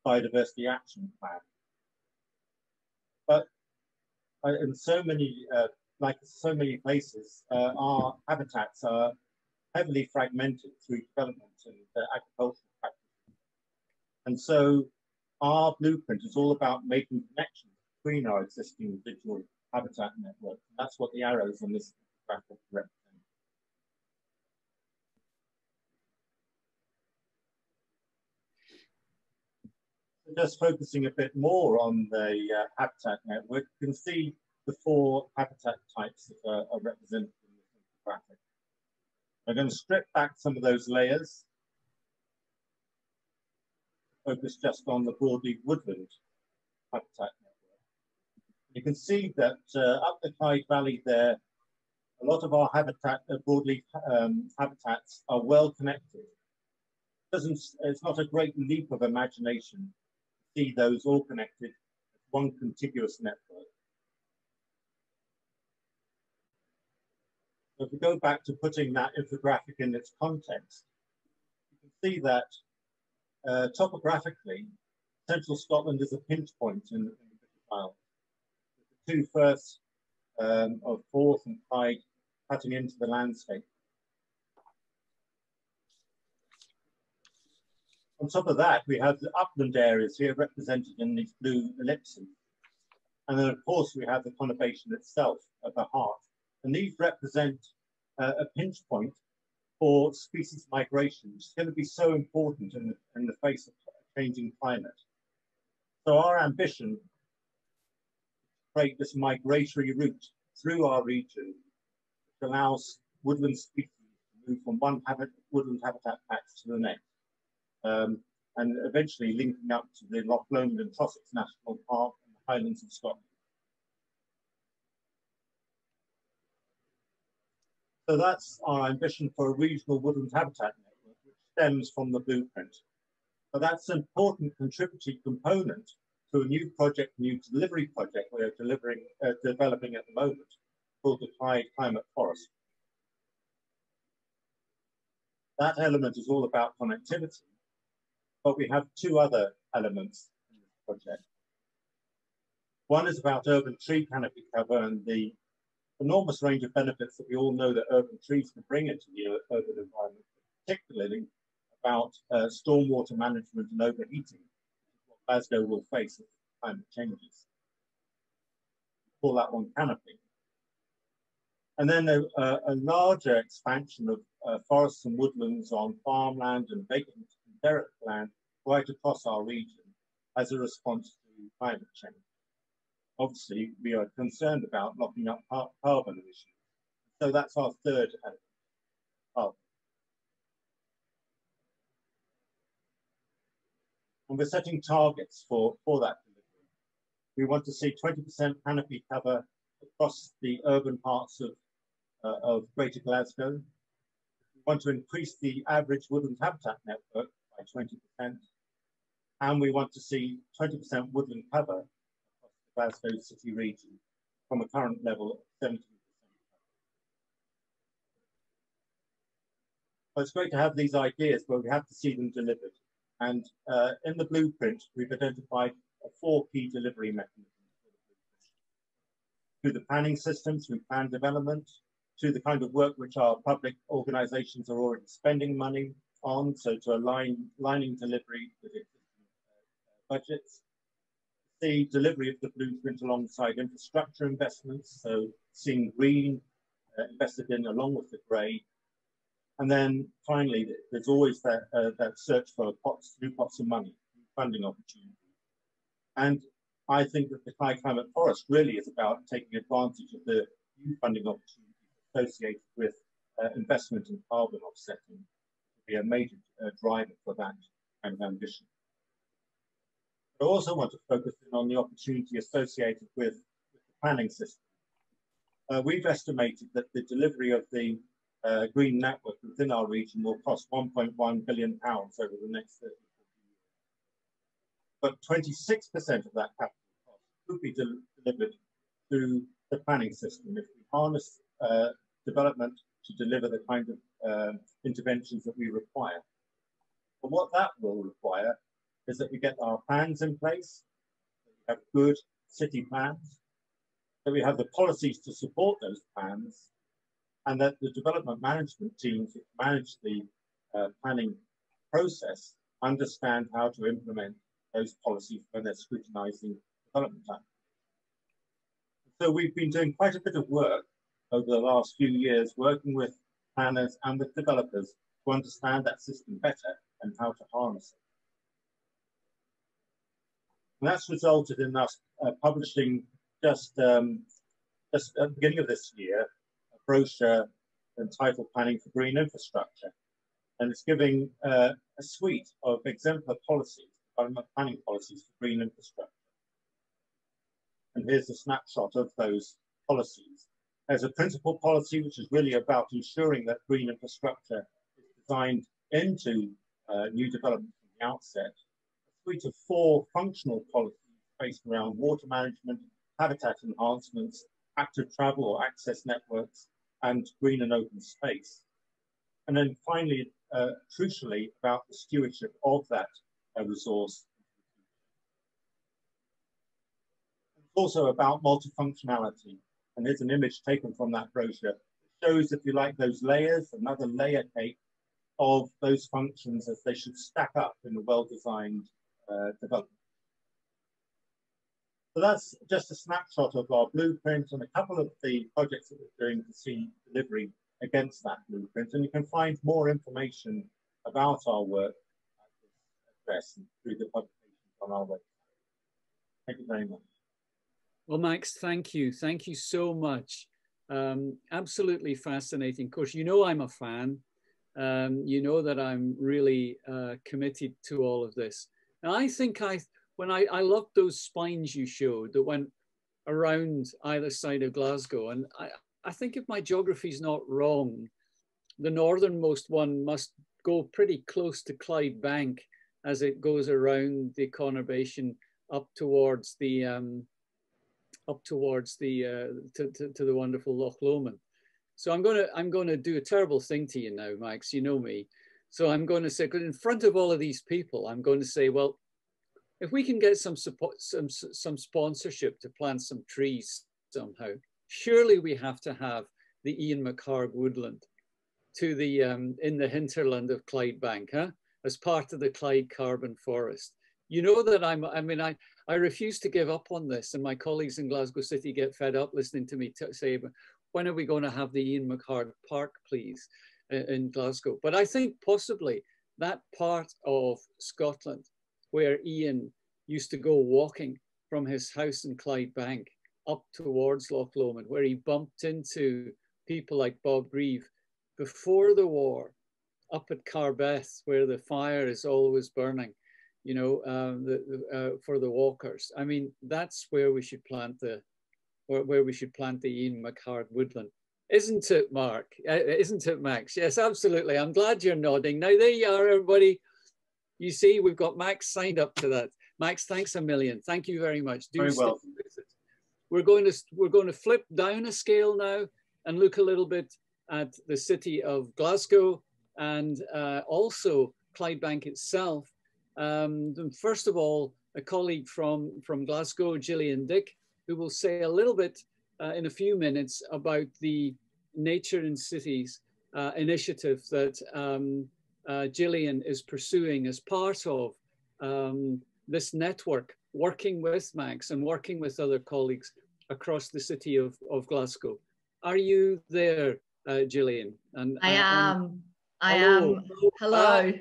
Biodiversity Action Plan. But in so many, like so many places, our habitats are heavily fragmented through development and agricultural practices. And so our blueprint is all about making connections between our existing digital habitat network. That's what the arrows on this graphic represent. Just focusing a bit more on the habitat network, you can see the 4 habitat types that are represented in this graphic. I'm going to strip back some of those layers, focus just on the broadleaf woodland habitat network. You can see that up the Clyde Valley there, a lot of our broadleaf habitats are well connected. It's not a great leap of imagination to see those all connected as one contiguous network. So if we go back to putting that infographic in its context, you can see that topographically, central Scotland is a pinch point in the British Isles. The 2 first of Forth and Clyde cutting into the landscape. On top of that, we have the upland areas here represented in these blue ellipses. And then, of course, we have the conurbation itself at the heart. And these represent a pinch point for species migration, which is going to be so important in the face of changing climate. So our ambition is to create this migratory route through our region, which allows woodland species to move from one woodland habitat patch to the next. And eventually linking up to the Loch Lomond and Trossachs National Park and the Highlands of Scotland. So that's our ambition for a regional woodland habitat network, which stems from the blueprint. But that's an important contributory component to a new project, new delivery project we are developing at the moment, called the Clyde Climate Forest. That element is all about connectivity. But we have 2 other elements in this project. One is about urban tree canopy cover and the enormous range of benefits that we all know that urban trees can bring into the urban environment, particularly about stormwater management and overheating, what Glasgow will face as climate changes. We call that one canopy. And then a larger expansion of forests and woodlands on farmland and vacant derelict land right across our region as a response to climate change. Obviously, we are concerned about locking up carbon emissions. So that's our 3rd element. And we're setting targets for that delivery. We want to see 20% canopy cover across the urban parts of Greater Glasgow. We want to increase the average woodland habitat network by 20%. And we want to see 20% woodland cover across the Glasgow City region from a current level of 17%. Well, it's great to have these ideas, but we have to see them delivered. And in the blueprint, we've identified 4 key delivery mechanisms. Through the planning system, through plan development, to the kind of work which our public organizations are already spending money on, so to aligning delivery with existing budgets. The delivery of the blueprint alongside infrastructure investments, so seeing green invested in along with the grey. And then finally, there's always that search for new pots of money, funding opportunities. And I think that the Clyde Climate Forest really is about taking advantage of the new funding opportunities associated with investment in carbon offsetting to be a major driver for that kind of ambition. I also want to focus in on the opportunity associated with the planning system. We've estimated that the delivery of the green network within our region will cost £1.1 billion over the next 30 years. But 26% of that capital cost could be delivered through the planning system if we harness development to deliver the kind of interventions that we require. But what that will require is that we get our plans in place, that we have good city plans, that we have the policies to support those plans, and that the development management teams that manage the planning process understand how to implement those policies when they're scrutinizing development plans. So we've been doing quite a bit of work over the last few years, working with planners and with developers to understand that system better and how to harness it. And that's resulted in us publishing just at the beginning of this year, a brochure entitled Planning for Green Infrastructure. And it's giving a suite of exemplar policies, development planning policies for green infrastructure. And here's a snapshot of those policies. There's a principal policy, which is really about ensuring that green infrastructure is designed into new development from the outset. A suite of 4 functional policies based around water management, habitat enhancements, active travel or access networks, and green and open space. And then finally, crucially, about the stewardship of that resource. It's also about multifunctionality. And here's an image taken from that brochure. It shows, if you like, those layers, another layer cake of those functions as they should stack up in a well-designed development. So that's just a snapshot of our blueprint and a couple of the projects that we're doing to see delivery against that blueprint. And you can find more information about our work at this address and through the publications on our website. Thank you very much. Well, Max, thank you. Thank you so much. Absolutely fascinating. Of course, you know I'm a fan. You know that I'm really committed to all of this. And I think when I loved those spines you showed that went around either side of Glasgow. And I think if my geography is not wrong, the northernmost one must go pretty close to Clydebank as it goes around the conurbation up towards the to the wonderful Loch Lomond. So I'm going to do a terrible thing to you now, Max. You know me. So I'm going to say, because in front of all of these people, I'm going to say, well, if we can get some support, some sponsorship to plant some trees somehow, surely we have to have the Ian McHarg woodland to the in the hinterland of Clydebank, huh? As part of the Clyde Carbon Forest. You know that I refuse to give up on this, and my colleagues in Glasgow City get fed up listening to me say, when are we going to have the Ian McHarg Park, please, in Glasgow? But I think possibly that part of Scotland where Ian used to go walking from his house in Clydebank up towards Loch Lomond, where he bumped into people like Bob Grieve before the war, up at Carbeth, where the fire is always burning. you know, for the walkers. I mean, that's where we should plant the Ian McHarg woodland. Isn't it, Mark? Isn't it, Max? Yes, absolutely. I'm glad you're nodding. Now, there you are, everybody. You see, we've got Max signed up to that. Max, thanks a million. Thank you very much. Very well. We're going to flip down a scale now and look a little bit at the city of Glasgow and also Clydebank itself. First of all, a colleague from Glasgow, Gillian Dick, who will say a little bit in a few minutes about the Nature in Cities initiative that Gillian is pursuing as part of this network, working with Max and working with other colleagues across the city of Glasgow. Are you there, Gillian? And I am. I am. Hello.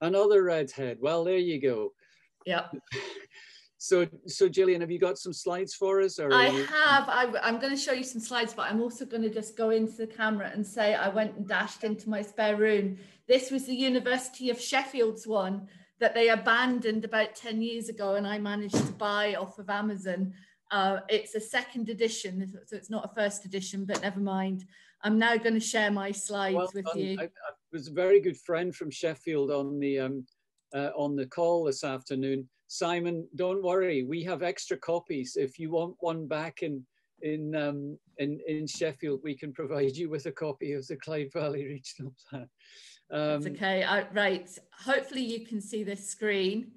Another redhead. Well, there you go. Yep. So Gillian, have you got some slides for us? Or I have. I'm going to show you some slides, but I'm also going to just go into the camera and say I went and dashed into my spare room. This was the University of Sheffield's one that they abandoned about 10 years ago, and I managed to buy off of Amazon. It's a second edition, so it's not a first edition, but never mind. I'm now going to share my slides with you. I was a very good friend from Sheffield on the call this afternoon. Simon, don't worry, we have extra copies. If you want one back in Sheffield, we can provide you with a copy of the Clyde Valley Regional Plan. That's okay. Right. Hopefully you can see this screen.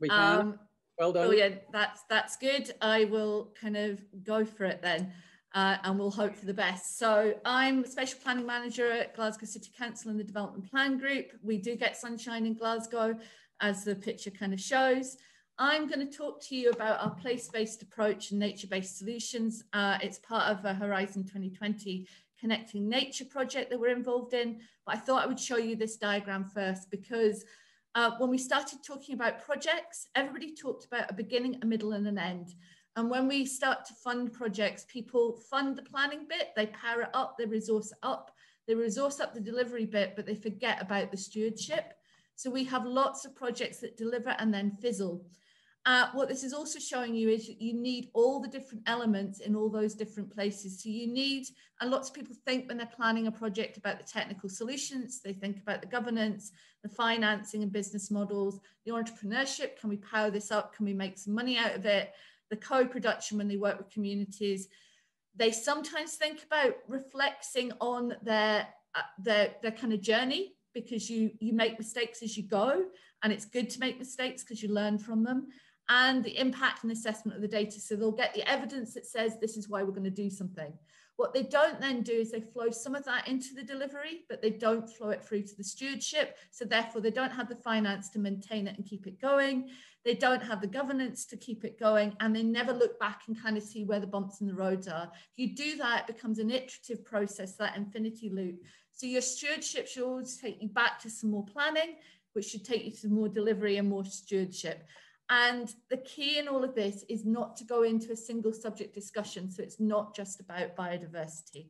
We can. Well done. Oh yeah, that's good. I will kind of go for it then, and we'll hope for the best. So I'm Spatial Planning Manager at Glasgow City Council in the Development Plan Group. We do get sunshine in Glasgow, as the picture kind of shows. I'm going to talk to you about our place-based approach and nature-based solutions. It's part of a Horizon 2020 Connecting Nature project that we're involved in. But I thought I would show you this diagram first because when we started talking about projects, everybody talked about a beginning, a middle, and an end. And when we start to fund projects, people fund the planning bit, they power it up, they resource up the delivery bit, but they forget about the stewardship. So we have lots of projects that deliver and then fizzle. What this is also showing you is you need all the different elements in all those different places. So you need, and lots of people think when they're planning a project about the technical solutions, they think about the governance, the financing and business models, the entrepreneurship, can we power this up? Can we make some money out of it? The co-production when they work with communities. They sometimes think about reflecting on their kind of journey, because you make mistakes as you go, and it's good to make mistakes because you learn from them, and the impact and assessment of the data. So they'll get the evidence that says this is why we're going to do something. What they don't then do is they flow some of that into the delivery, but they don't flow it through to the stewardship. So therefore they don't have the finance to maintain it and keep it going. They don't have the governance to keep it going, and they never look back and kind of see where the bumps in the roads are. If you do that, it becomes an iterative process, that infinity loop. So your stewardship should always take you back to some more planning, which should take you to more delivery and more stewardship. And the key in all of this is not to go into a single subject discussion. So it's not just about biodiversity.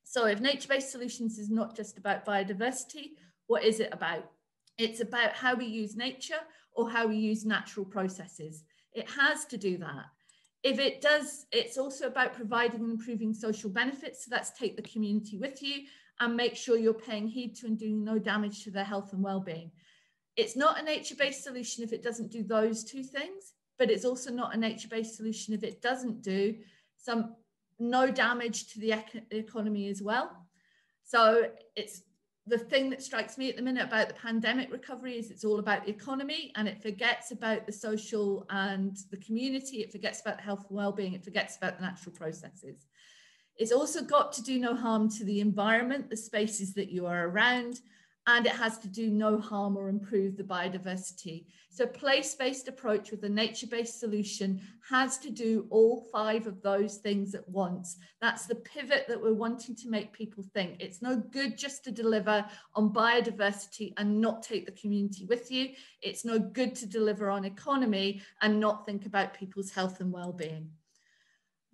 So if nature-based solutions is not just about biodiversity, what is it about? It's about how we use nature or how we use natural processes. It has to do that. If it does, it's also about providing and improving social benefits. So that's take the community with you and make sure you're paying heed to and doing no damage to their health and well-being. It's not a nature-based solution if it doesn't do those two things, but it's also not a nature-based solution if it doesn't do no damage to the economy as well. So it's the thing that strikes me at the minute about the pandemic recovery is it's all about the economy, and it forgets about the social and the community. It forgets about the health and well-being. It forgets about the natural processes. It's also got to do no harm to the environment, the spaces that you are around, and it has to do no harm or improve the biodiversity. So place-based approach with a nature-based solution has to do all 5 of those things at once. That's the pivot that we're wanting to make people think. It's no good just to deliver on biodiversity and not take the community with you. It's no good to deliver on economy and not think about people's health and well-being.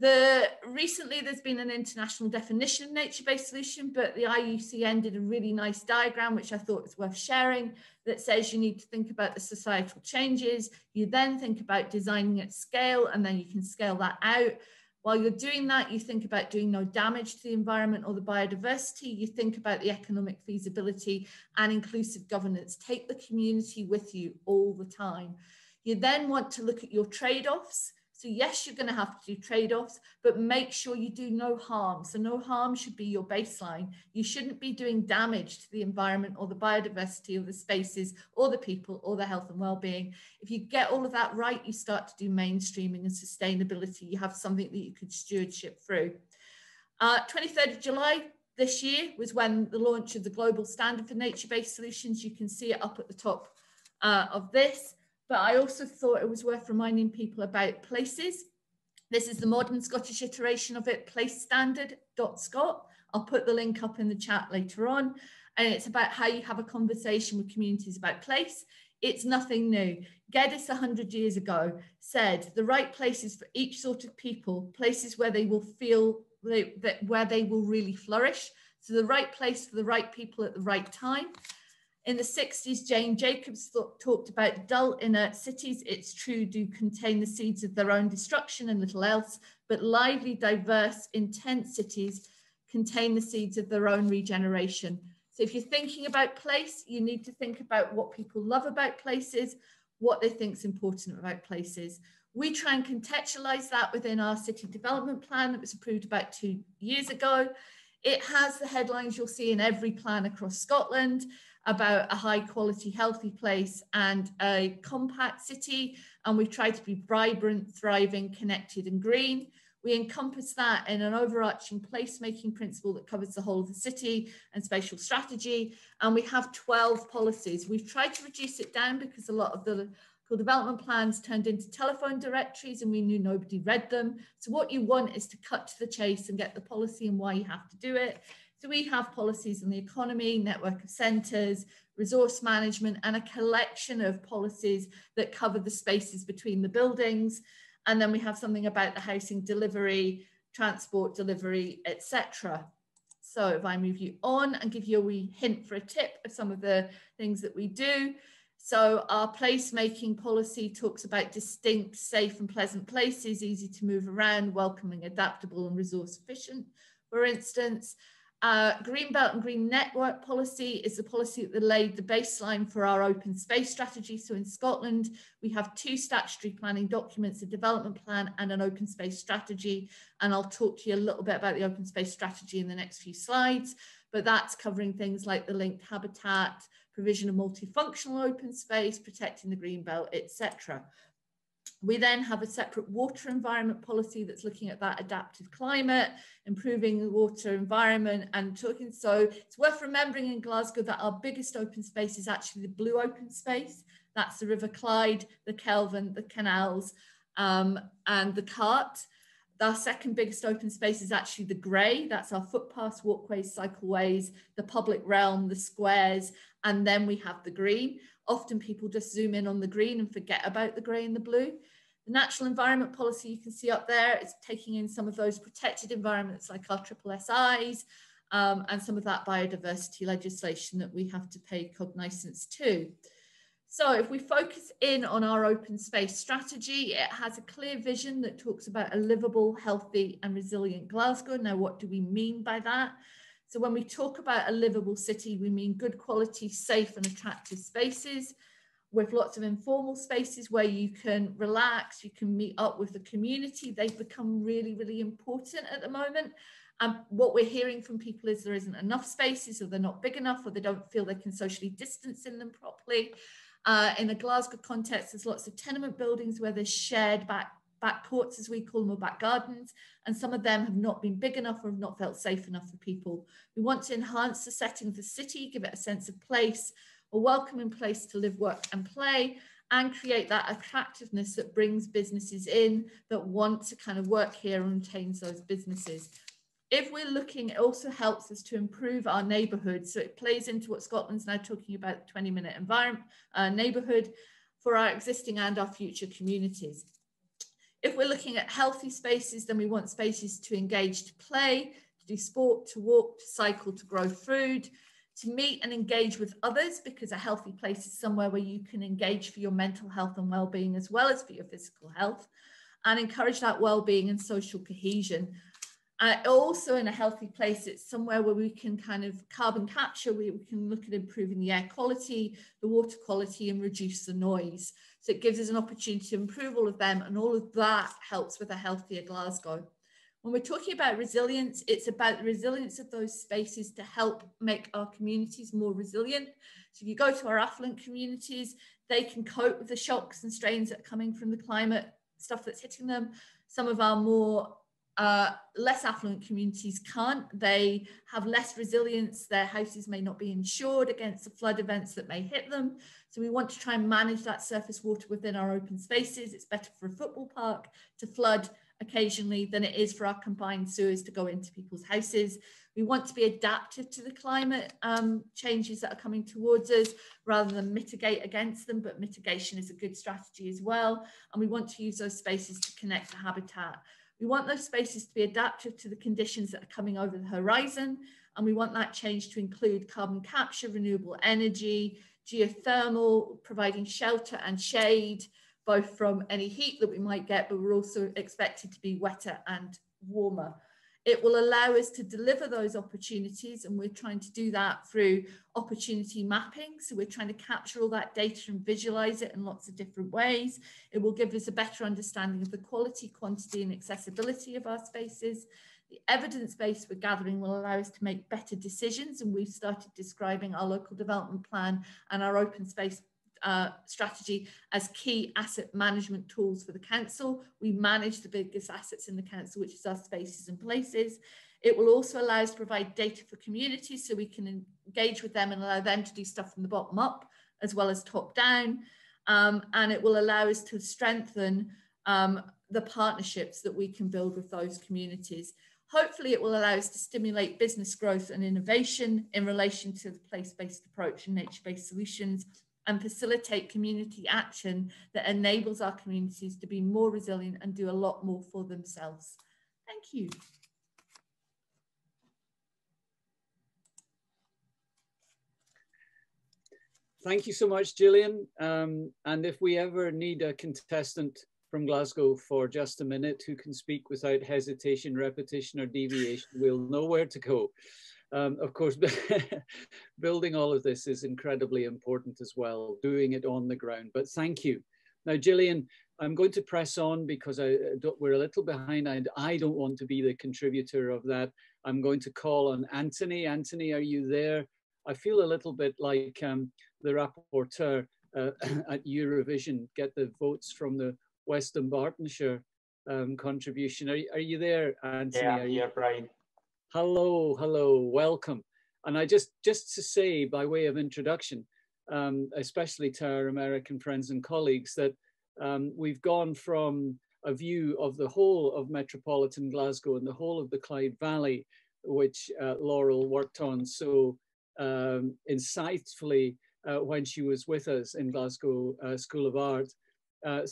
Recently, there's been an international definition of nature-based solution, but the IUCN did a really nice diagram, which I thought was worth sharing, that says you need to think about the societal changes. You then think about designing at scale, and then you can scale that out. While you're doing that, you think about doing no damage to the environment or the biodiversity. You think about the economic feasibility and inclusive governance. Take the community with you all the time. You then want to look at your trade-offs. So yes, you're going to have to do trade-offs, but make sure you do no harm. So no harm should be your baseline. You shouldn't be doing damage to the environment or the biodiversity of the spaces or the people or the health and well-being. If you get all of that right, you start to do mainstreaming and sustainability. You have something that you could stewardship through. 23rd of July this year was when the launch of the global standard for nature-based solutions. You can see it up at the top of this. But I also thought it was worth reminding people about places. This is the modern Scottish iteration of it, placestandard.scot. I'll put the link up in the chat later on. And it's about how you have a conversation with communities about place. It's nothing new. Geddes 100 years ago said the right places for each sort of people, places where they will feel, where they will really flourish. So the right place for the right people at the right time. In the 60s, Jane Jacobs talked about dull inert cities. It's true, do contain the seeds of their own destruction and little else, but lively, diverse, intense cities contain the seeds of their own regeneration. So if you're thinking about place, you need to think about what people love about places, what they think is important about places. We try and contextualize that within our city development plan that was approved about 2 years ago. It has the headlines you'll see in every plan across Scotland about a high quality, healthy place and a compact city. And we've tried to be vibrant, thriving, connected and green. We encompass that in an overarching placemaking principle that covers the whole of the city and spatial strategy. And we have 12 policies. We've tried to reduce it down because a lot of the development plans turned into telephone directories and we knew nobody read them. So what you want is to cut to the chase and get the policy and why you have to do it. So we have policies on the economy, network of centres, resource management, and a collection of policies that cover the spaces between the buildings. And then we have something about the housing delivery, transport delivery, etc. So if I move you on and give you a wee hint for a tip of some of the things that we do. So our placemaking policy talks about distinct, safe and pleasant places, easy to move around, welcoming, adaptable and resource efficient, for instance. Green Belt and Green Network policy is the policy that laid the baseline for our open space strategy. So in Scotland, we have 2 statutory planning documents, a development plan and an open space strategy. And I'll talk to you a little bit about the open space strategy in the next few slides, but that's covering things like the linked habitat, provision of multifunctional open space, protecting the Green Belt, etc. We then have a separate water environment policy that's looking at that adaptive climate, improving the water environment and talking. So it's worth remembering in Glasgow that our biggest open space is actually the blue open space. That's the River Clyde, the Kelvin, the canals and the Cart. Our second biggest open space is actually the grey. That's our footpaths, walkways, cycleways, the public realm, the squares, and then we have the green. Often people just zoom in on the green and forget about the grey and the blue. The natural environment policy you can see up there is taking in some of those protected environments like our SSSIs and some of that biodiversity legislation that we have to pay cognizance to. So if we focus in on our open space strategy, it has a clear vision that talks about a livable, healthy and resilient Glasgow. Now, what do we mean by that? So when we talk about a livable city, we mean good quality, safe and attractive spaces with lots of informal spaces where you can relax, you can meet up with the community. They've become really, really important at the moment. And what we're hearing from people is there isn't enough spaces, or they're not big enough, or they don't feel they can socially distance in them properly. In a Glasgow context, there's lots of tenement buildings where there's shared back courts, as we call them, or back gardens, and some of them have not been big enough or have not felt safe enough for people. We want to enhance the setting of the city, give it a sense of place, a welcoming place to live, work and play, and create that attractiveness that brings businesses in that want to kind of work here and retains those businesses. If we're looking, it also helps us to improve our neighbourhoods. So it plays into what Scotland's now talking about, the 20-minute environment neighbourhood for our existing and our future communities. If we're looking at healthy spaces, then we want spaces to engage, to play, to do sport, to walk, to cycle, to grow food, to meet and engage with others, because a healthy place is somewhere where you can engage for your mental health and well-being as well as for your physical health, and encourage that well-being and social cohesion. Also in a healthy place, it's somewhere where we can kind of carbon capture, we can look at improving the air quality, the water quality, and reduce the noise. So it gives us an opportunity to improve all of them, and all of that helps with a healthier Glasgow. When we're talking about resilience, it's about the resilience of those spaces to help make our communities more resilient. So if you go to our affluent communities, they can cope with the shocks and strains that are coming from the climate stuff that's hitting them. Some of our more less affluent communities can't. They have less resilience. Their houses may not be insured against the flood events that may hit them. So we want to try and manage that surface water within our open spaces. It's better for a football park to flood occasionally than it is for our combined sewers to go into people's houses. We want to be adaptive to the climate changes that are coming towards us rather than mitigate against them, but mitigation is a good strategy as well. And we want to use those spaces to connect to habitat. We want those spaces to be adaptive to the conditions that are coming over the horizon. And we want that change to include carbon capture, renewable energy, geothermal, providing shelter and shade, both from any heat that we might get, but we're also expected to be wetter and warmer. It will allow us to deliver those opportunities, and we're trying to do that through opportunity mapping. So we're trying to capture all that data and visualize it in lots of different ways. It will give us a better understanding of the quality, quantity, and accessibility of our spaces. The evidence base we're gathering will allow us to make better decisions, and we've started describing our local development plan and our open space strategy as key asset management tools for the council. We manage the biggest assets in the council, which is our spaces and places. It will also allow us to provide data for communities so we can engage with them and allow them to do stuff from the bottom up as well as top down. And it will allow us to strengthen the partnerships that we can build with those communities. Hopefully it will allow us to stimulate business growth and innovation in relation to the place-based approach and nature-based solutions, and facilitate community action that enables our communities to be more resilient and do a lot more for themselves. Thank you. Thank you so much, Gillian. And if we ever need a contestant from Glasgow for just a minute who can speak without hesitation, repetition, or deviation, we'll know where to go. Of course, building all of this is incredibly important as well, doing it on the ground, but thank you. Now, Gillian, I'm going to press on because we're a little behind and I don't want to be the contributor of that. I'm going to call on Anthony. Anthony, are you there? I feel a little bit like the rapporteur at Eurovision, get the votes from the West Dunbartonshire contribution. Are you there, Anthony? Yeah, yeah, Brian. Hello, hello, welcome. And I just to say, by way of introduction, especially to our American friends and colleagues, that we've gone from a view of the whole of metropolitan Glasgow and the whole of the Clyde Valley, which Laurel worked on so insightfully when she was with us in Glasgow School of Art,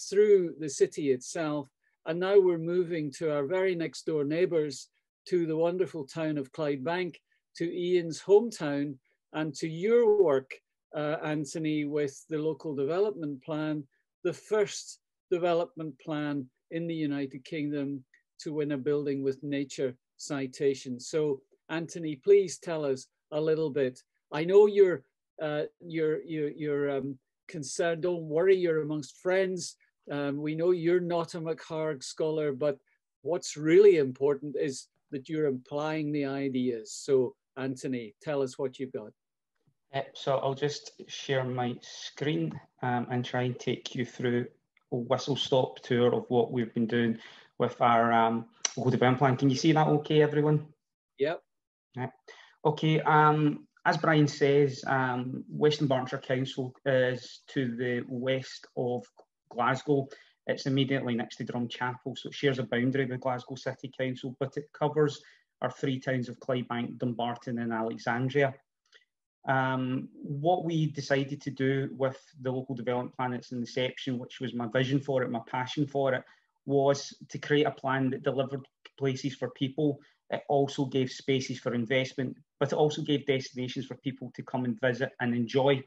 through the city itself. And now we're moving to our very next door neighbours, to the wonderful town of Clydebank, to Ian's hometown, and to your work, Anthony, with the local development plan, the first development plan in the United Kingdom to win a building with nature citation. So, Anthony, please tell us a little bit. I know you're concerned. Don't worry, you're amongst friends. We know you're not a McHarg scholar, but what's really important is that you're applying the ideas. So, Anthony, tell us what you've got. So I'll just share my screen and try and take you through a whistle-stop tour of what we've been doing with our local development plan. Can you see that okay, everyone? Yep. Yeah. Okay, as Brian says, West Dunbartonshire Council is to the west of Glasgow. It's immediately next to Drum Chapel, so it shares a boundary with Glasgow City Council, but it covers our three towns of Clydebank, Dumbarton and Alexandria. What we decided to do with the local development plan at its inception, which was my vision for it, my passion for it, was to create a plan that delivered places for people. It also gave spaces for investment, but it also gave destinations for people to come and visit and enjoy.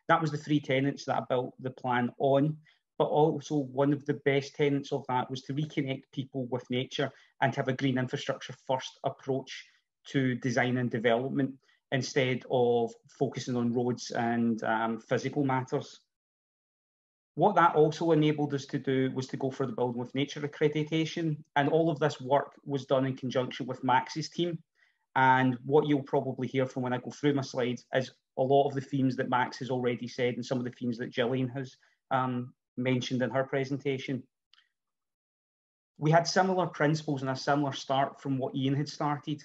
That was the three tenets that I built the plan on. But also one of the best tenets of that was to reconnect people with nature and to have a green infrastructure first approach to design and development instead of focusing on roads and physical matters. What that also enabled us to do was to go for the Building with Nature accreditation, and all of this work was done in conjunction with Max's team. And what you'll probably hear from when I go through my slides is a lot of the themes that Max has already said and some of the themes that Gillian has mentioned in her presentation. We had similar principles and a similar start from what Ian had started.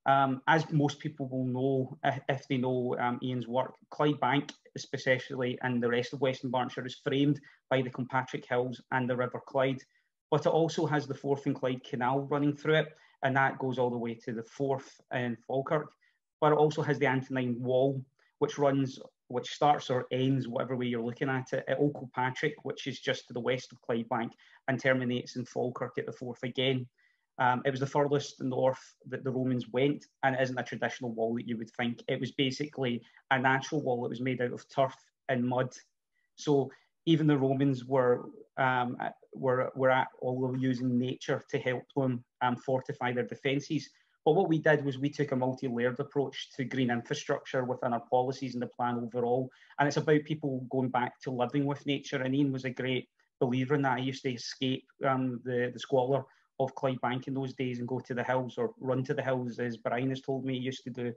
As most people will know, if they know Ian's work, Clydebank, especially and the rest of Western Bartonshire, is framed by the Kilpatrick Hills and the River Clyde, but it also has the Forth and Clyde Canal running through it, and that goes all the way to the Forth in Falkirk. But it also has the Antonine Wall, which starts or ends, whatever way you're looking at it, at Old Kilpatrick, which is just to the west of Clydebank, and terminates in Falkirk at the Forth again. It was the furthest north that the Romans went, and it isn't a traditional wall that you would think. It was basically a natural wall. It was made out of turf and mud. So even the Romans were all using nature to help them fortify their defences. But what we did was we took a multi-layered approach to green infrastructure within our policies and the plan overall. And it's about people going back to living with nature. And Ian was a great believer in that. I used to escape the squalor of Clydebank in those days and go to the hills, or run to the hills, as Brian has told me he used to do.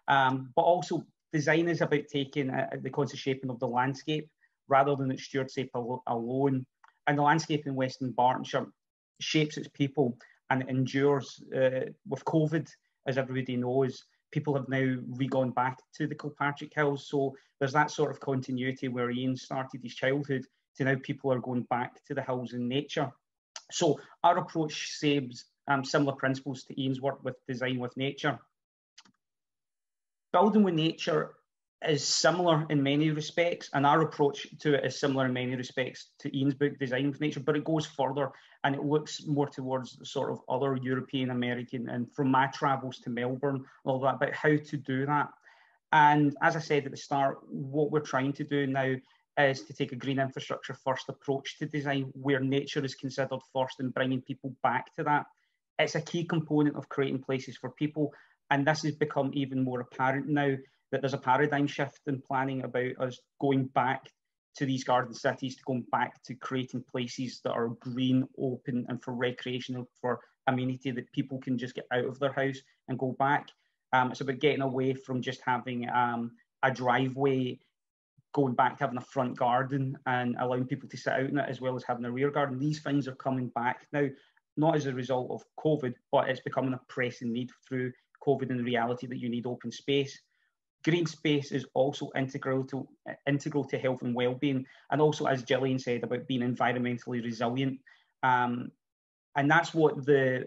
But also design is about taking the conscious shaping of the landscape rather than its stewardship alone. And the landscape in Western Bartonshire shapes its people and it endures. With COVID, as everybody knows, people have now re-gone back to the Kilpatrick Hills. So there's that sort of continuity where Ian started his childhood to now people are going back to the hills in nature. So our approach saves similar principles to Ian's work with design with nature. Building with nature is similar in many respects, and our approach to it is similar in many respects to Ian's book, Design with Nature, but it goes further and it looks more towards sort of other European, American, and from my travels to Melbourne, all that, about how to do that. And as I said at the start, what we're trying to do now is to take a green infrastructure first approach to design, where nature is considered first and bringing people back to that. It's a key component of creating places for people. And this has become even more apparent now that there's a paradigm shift in planning about us going back to these garden cities, to going back to creating places that are green, open, and for recreation, for amenity, that people can just get out of their house and go back. It's about getting away from just having a driveway, going back to having a front garden and allowing people to sit out in it, as well as having a rear garden. These things are coming back now, not as a result of COVID, but it's becoming a pressing need through COVID and the reality that you need open space. Green space is also integral to health and well-being, and also, as Gillian said, about being environmentally resilient. And that's what the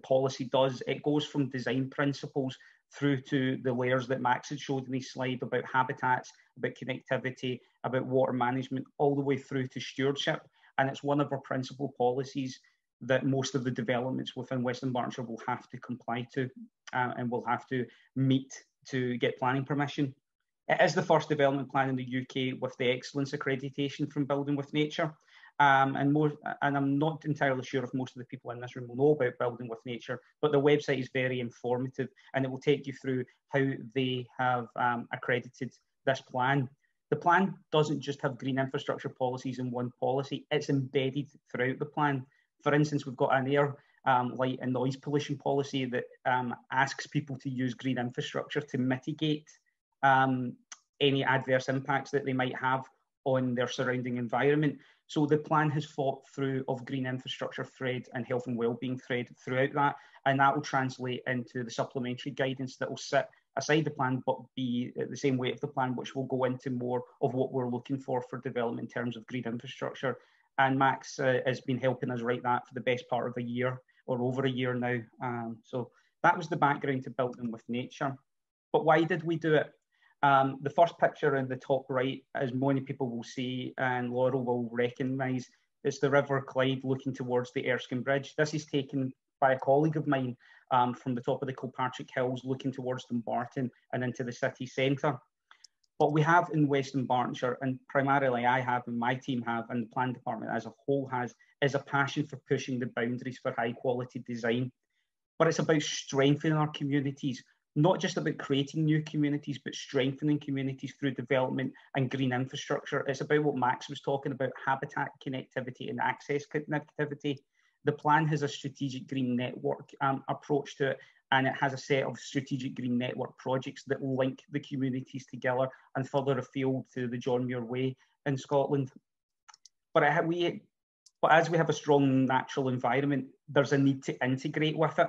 policy does. It goes from design principles through to the layers that Max had showed in his slide about habitats, about connectivity, about water management, all the way through to stewardship. And it's one of our principal policies that most of the developments within Western Bartonshire will have to comply to and will have to meet to get planning permission. It is the first development plan in the UK with the excellence accreditation from Building with Nature. And I'm not entirely sure if most of the people in this room will know about Building with Nature, but the website is very informative and it will take you through how they have accredited this plan. The plan doesn't just have green infrastructure policies in one policy, it's embedded throughout the plan. For instance, we've got an air, light and noise pollution policy that asks people to use green infrastructure to mitigate any adverse impacts that they might have on their surrounding environment. So the plan has thought through of green infrastructure thread and health and wellbeing thread throughout that, and that will translate into the supplementary guidance that will sit aside the plan but be the same weight of the plan, which will go into more of what we're looking for development in terms of green infrastructure. And Max has been helping us write that for the best part of a year or over a year now. So that was the background to Building with Nature. But why did we do it? The first picture in the top right, as many people will see and Laurel will recognise, It's the River Clyde looking towards the Erskine Bridge. This is taken by a colleague of mine from the top of the Kilpatrick Hills looking towards Dumbarton and into the city centre. What we have in West Dunbartonshire, and primarily I have and my team have, and the Plan Department as a whole has, is a passion for pushing the boundaries for high quality design. But it's about strengthening our communities, not just about creating new communities, but strengthening communities through development and green infrastructure. It's about what Max was talking about, habitat connectivity and access connectivity. The plan has a strategic green network approach to it, and it has a set of strategic green network projects that link the communities together and further afield to the John Muir Way in Scotland. But as we have a strong natural environment, there's a need to integrate with it,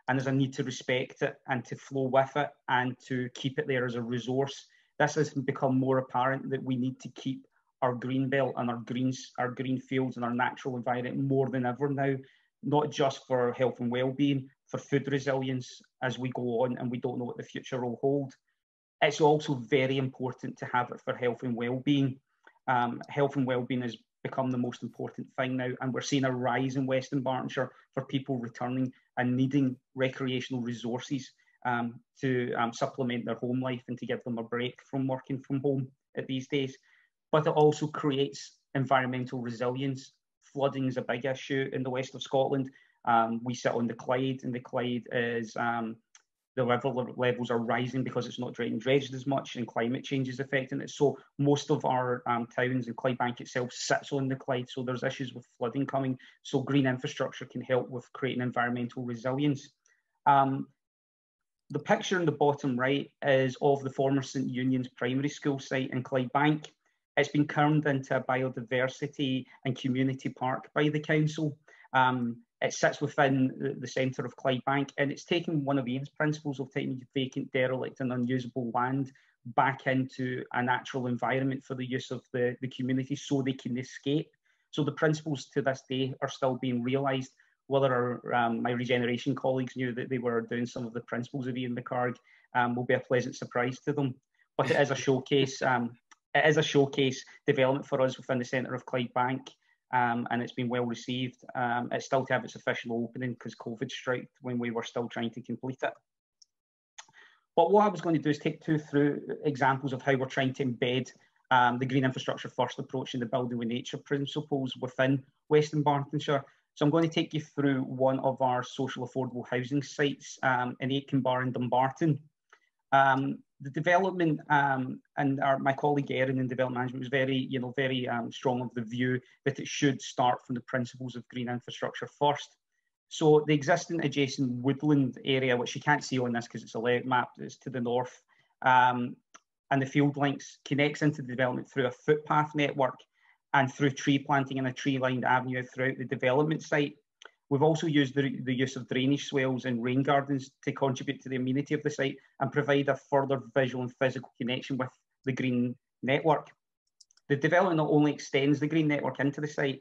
and there's a need to respect it and to flow with it and to keep it there as a resource. This has become more apparent that we need to keep our green belt and our green fields and our natural environment more than ever now, not just for health and well-being, for food resilience as we go on and we don't know what the future will hold. It's also very important to have it for health and well-being. Health and well-being has become the most important thing now, and we're seeing a rise in West Dunbartonshire for people returning and needing recreational resources to supplement their home life and to give them a break from working from home at these days. But it also creates environmental resilience. Flooding is a big issue in the west of Scotland. We sit on the Clyde, and the Clyde is, the river levels are rising because it's not dredged as much, and climate change is affecting it. So most of our towns, and Clydebank itself sits on the Clyde, so there's issues with flooding coming. So green infrastructure can help with creating environmental resilience. The picture in the bottom right is of the former St Unian's primary school site in Clydebank. It's been turned into a biodiversity and community park by the council. It sits within the centre of Clydebank, and it's taken one of Ian's principles of taking vacant, derelict and unusable land back into a natural environment for the use of the community so they can escape. So the principles to this day are still being realised. Whether my regeneration colleagues knew that they were doing some of the principles of Ian McHarg will be a pleasant surprise to them. But it is a showcase. It is a showcase development for us within the centre of Clydebank, and it's been well received. It's still to have its official opening because COVID struck when we were still trying to complete it. But what I was going to do is take you through examples of how we're trying to embed the green infrastructure first approach and the building with nature principles within West Dunbartonshire. So I'm going to take you through one of our social affordable housing sites in Aitkenbar in Dumbarton. The development and my colleague Erlijn in development management was very strong of the view that it should start from the principles of green infrastructure first. So the existing adjacent woodland area, which you can't see on this because it's a layout map, is to the north, and the field links connects into the development through a footpath network and through tree planting and a tree-lined avenue throughout the development site. We've also used the use of drainage swales and rain gardens to contribute to the amenity of the site and provide a further visual and physical connection with the green network. The development not only extends the green network into the site,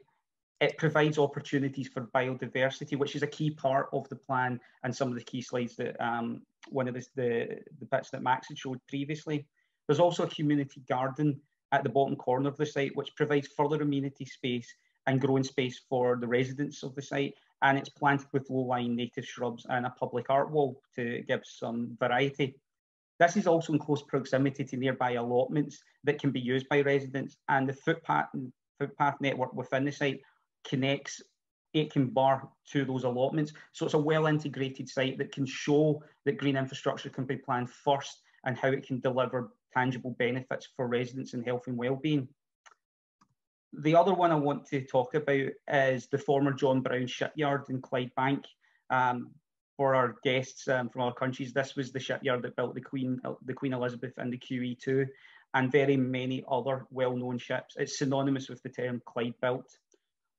it provides opportunities for biodiversity, which is a key part of the plan and some of the key slides that one of the bits that Max had showed previously. There's also a community garden at the bottom corner of the site, which provides further amenity space and growing space for the residents of the site. And it's planted with low-lying native shrubs and a public art wall to give some variety. This is also in close proximity to nearby allotments that can be used by residents, and the footpath network within the site connects Aitkenbar to those allotments. So it's a well-integrated site that can show that green infrastructure can be planned first and how it can deliver tangible benefits for residents in health and well-being. The other one I want to talk about is the former John Brown shipyard in Clydebank. For our guests from other countries, this was the shipyard that built the Queen Elizabeth and the QE2 and very many other well-known ships. It's synonymous with the term Clyde built.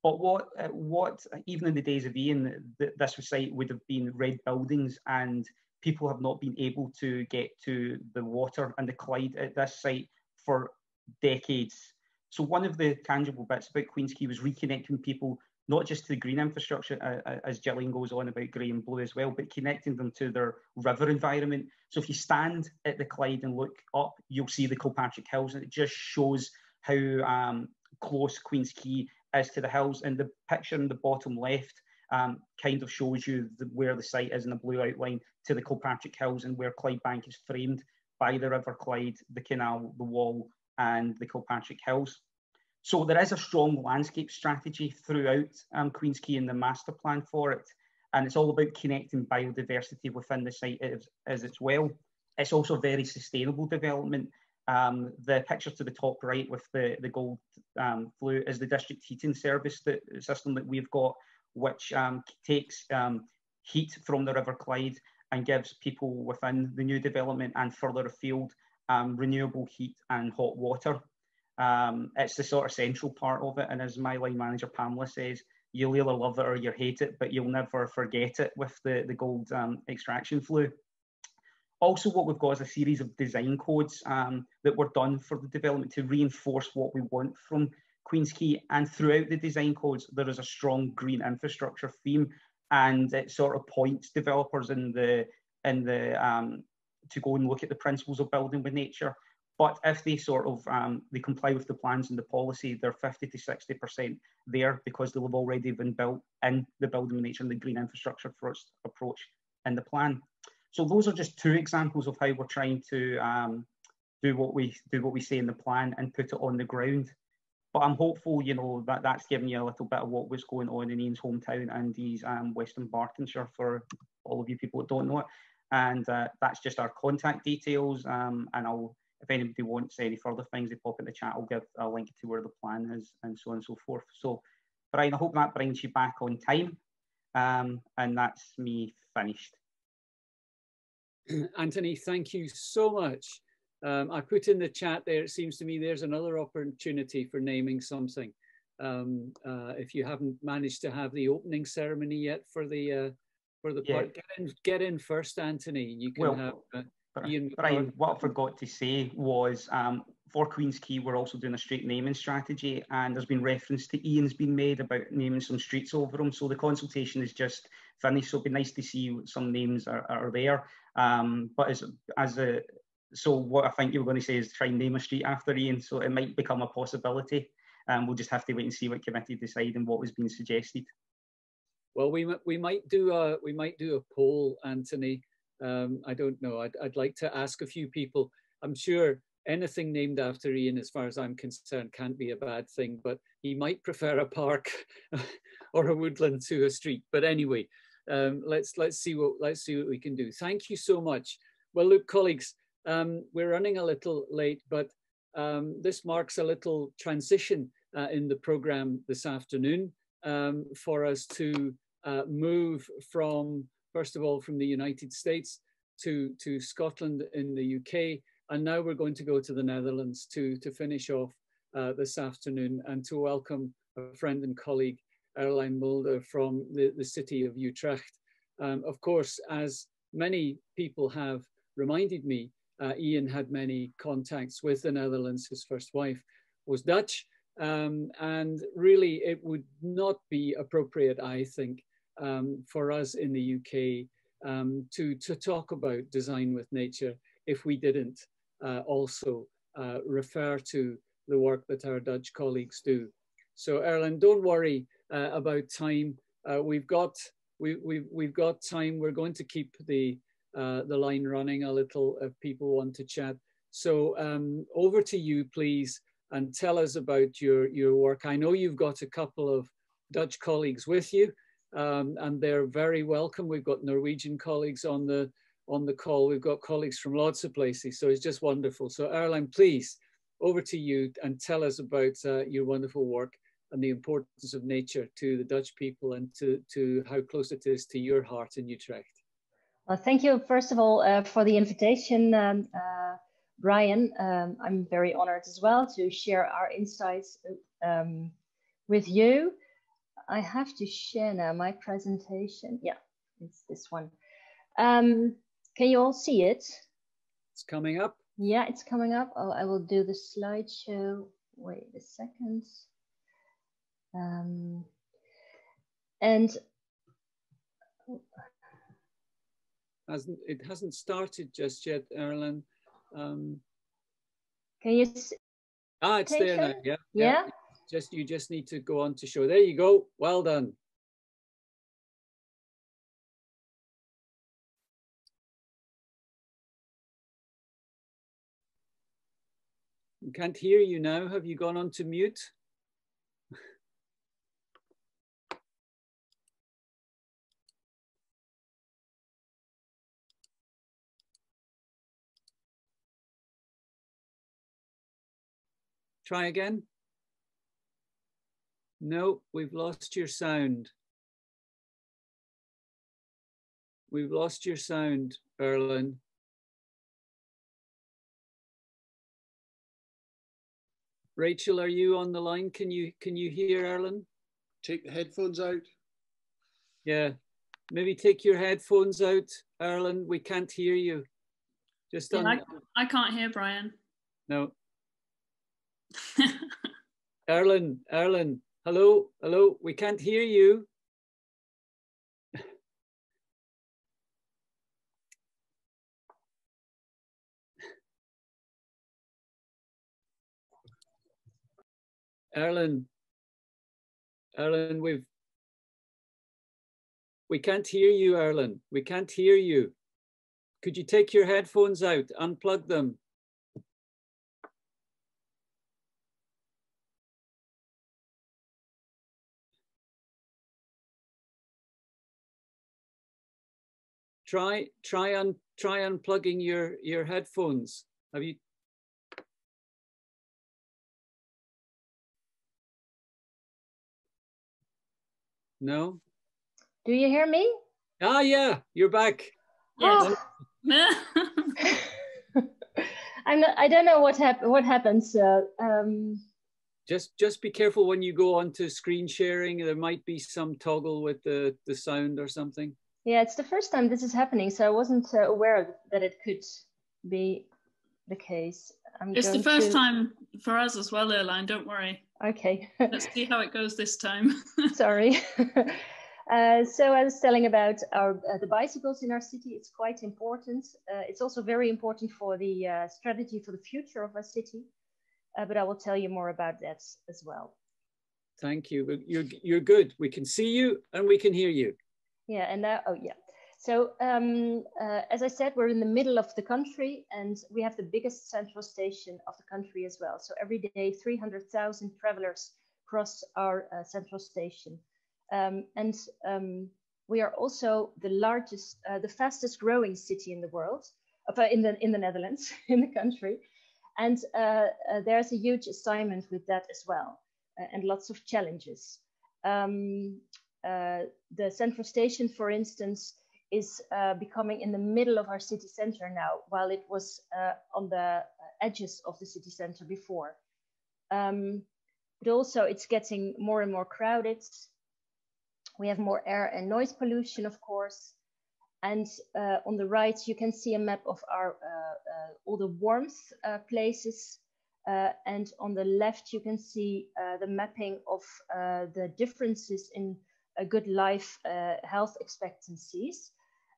But what even in the days of Ian, this site would have been red buildings, and people have not been able to get to the water and the Clyde at this site for decades. So one of the tangible bits about Queen's Quay was reconnecting people, not just to the green infrastructure, as Gillian goes on about grey and blue as well, but connecting them to their river environment. So if you stand at the Clyde and look up, you'll see the Kilpatrick Hills, and it just shows how close Queen's Quay is to the hills. And the picture in the bottom left kind of shows you where the site is in the blue outline to the Kilpatrick Hills, and where Clydebank is framed by the River Clyde, the canal, the wall, and the Kilpatrick Hills. So there is a strong landscape strategy throughout Queen's Quay and the master plan for it. And it's all about connecting biodiversity within the site as well. It's also very sustainable development. The picture to the top right with the gold blue is the district heating service system that we've got, which takes heat from the River Clyde and gives people within the new development and further afield renewable heat and hot water. It's the sort of central part of it. And as my line manager Pamela says, you'll either love it or you hate it, but you'll never forget it with the gold extraction flue. Also, what we've got is a series of design codes that were done for the development to reinforce what we want from Queen's Quay. And throughout the design codes, there is a strong green infrastructure theme, and it sort of points developers in the to go and look at the principles of building with nature. But if they sort of they comply with the plans and the policy, they're 50 to 60% there because they'll have already been built in the building with nature and the green infrastructure first approach in the plan. So those are just two examples of how we're trying to do what we say in the plan and put it on the ground. But I'm hopeful, you know, that that's given you a little bit of what was going on in Ian's hometown and his Western Dunbartonshire for all of you people that don't know it. And that's just our contact details. And if anybody wants any further things, they pop in the chat. I'll give a link to where the plan is and so on and so forth. So, Brian, I hope that brings you back on time. And that's me finished. Anthony, thank you so much. I put in the chat there, it seems to me there's another opportunity for naming something. If you haven't managed to have the opening ceremony yet for the park, get in first, Anthony. You can have Ian. Brian, what I forgot to say was for Queen's Quay, we're also doing a street naming strategy, and there's been reference to Ian's been made about naming some streets over them. So the consultation is just finished. So it'd be nice to see some names are there. But so what I think you were going to say is try and name a street after Ian. So it might become a possibility. We'll just have to wait and see what committee decide and what was being suggested. Well, we might do a poll, Anthony. I don't know. I'd like to ask a few people. I'm sure anything named after Ian, as far as I'm concerned, can't be a bad thing. But he might prefer a park or a woodland to a street. But anyway, let's see what we can do. Thank you so much. Well, look, colleagues, we're running a little late, but this marks a little transition in the programme this afternoon for us to move from, first of all, from the United States to Scotland in the UK. And now we're going to go to the Netherlands to finish off this afternoon and to welcome a friend and colleague, Erlijn Mulder from the City of Utrecht. Of course, as many people have reminded me, Ian had many contacts with the Netherlands. His first wife was Dutch. And really, it would not be appropriate, I think, for us in the UK to talk about design with nature if we didn't also refer to the work that our Dutch colleagues do. So Erlijn, don't worry about time. We've got time. We're going to keep the line running a little if people want to chat. So over to you, please, and tell us about your work. I know you've got a couple of Dutch colleagues with you, and they're very welcome. We've got Norwegian colleagues on the call. We've got colleagues from lots of places, so it's just wonderful. So Erlijn, please, over to you and tell us about your wonderful work and the importance of nature to the Dutch people and to how close it is to your heart in Utrecht. Well, thank you, first of all, for the invitation, Brian. I'm very honored as well to share our insights with you. I have to share now my presentation. Yeah, it's this one. Can you all see it? It's coming up. Yeah, it's coming up. Oh, I will do the slideshow. Wait a second. And it hasn't started just yet, Erlijn. Can you see? It's there now. Yeah. Yeah. You just need to go on to show. There you go. Well done. I can't hear you now. Have you gone on to mute? Try again. No, we've lost your sound. We've lost your sound, Erlijn. Rachel, are you on the line? Can you hear Erlijn? Take the headphones out. Yeah, maybe take your headphones out, Erlijn. We can't hear you. Just on. Yeah, I can't hear Brian. No. Erlijn, hello, hello. We can't hear you. Erlijn, we can't hear you, Erlijn. We can't hear you. Could you take your headphones out, unplug them? Try unplugging your headphones. Have you? No? Do you hear me? Ah, yeah, you're back. Yes. I don't know what happens. Just be careful when you go onto screen sharing. There might be some toggle with the sound or something. Yeah, it's the first time this is happening, so I wasn't aware that it could be the case. It's the first time for us as well, Erlijn, don't worry. Okay. Let's see how it goes this time. Sorry. So I was telling about the bicycles in our city. It's quite important. It's also very important for the strategy for the future of our city. But I will tell you more about that as well. Thank you. You're good. We can see you and we can hear you. Yeah, and now, oh yeah. So as I said, we're in the middle of the country and we have the biggest central station of the country as well. So every day, 300,000 travelers cross our central station. We are also the largest, the fastest growing city in the world, in the Netherlands, in the country. And there's a huge assignment with that as well, and lots of challenges. The central station, for instance, is becoming in the middle of our city center now, while it was on the edges of the city center before. But also it's getting more and more crowded. We have more air and noise pollution, of course. And on the right, you can see a map of our all the warmth places. And on the left, you can see the mapping of the differences in a good life health expectancies.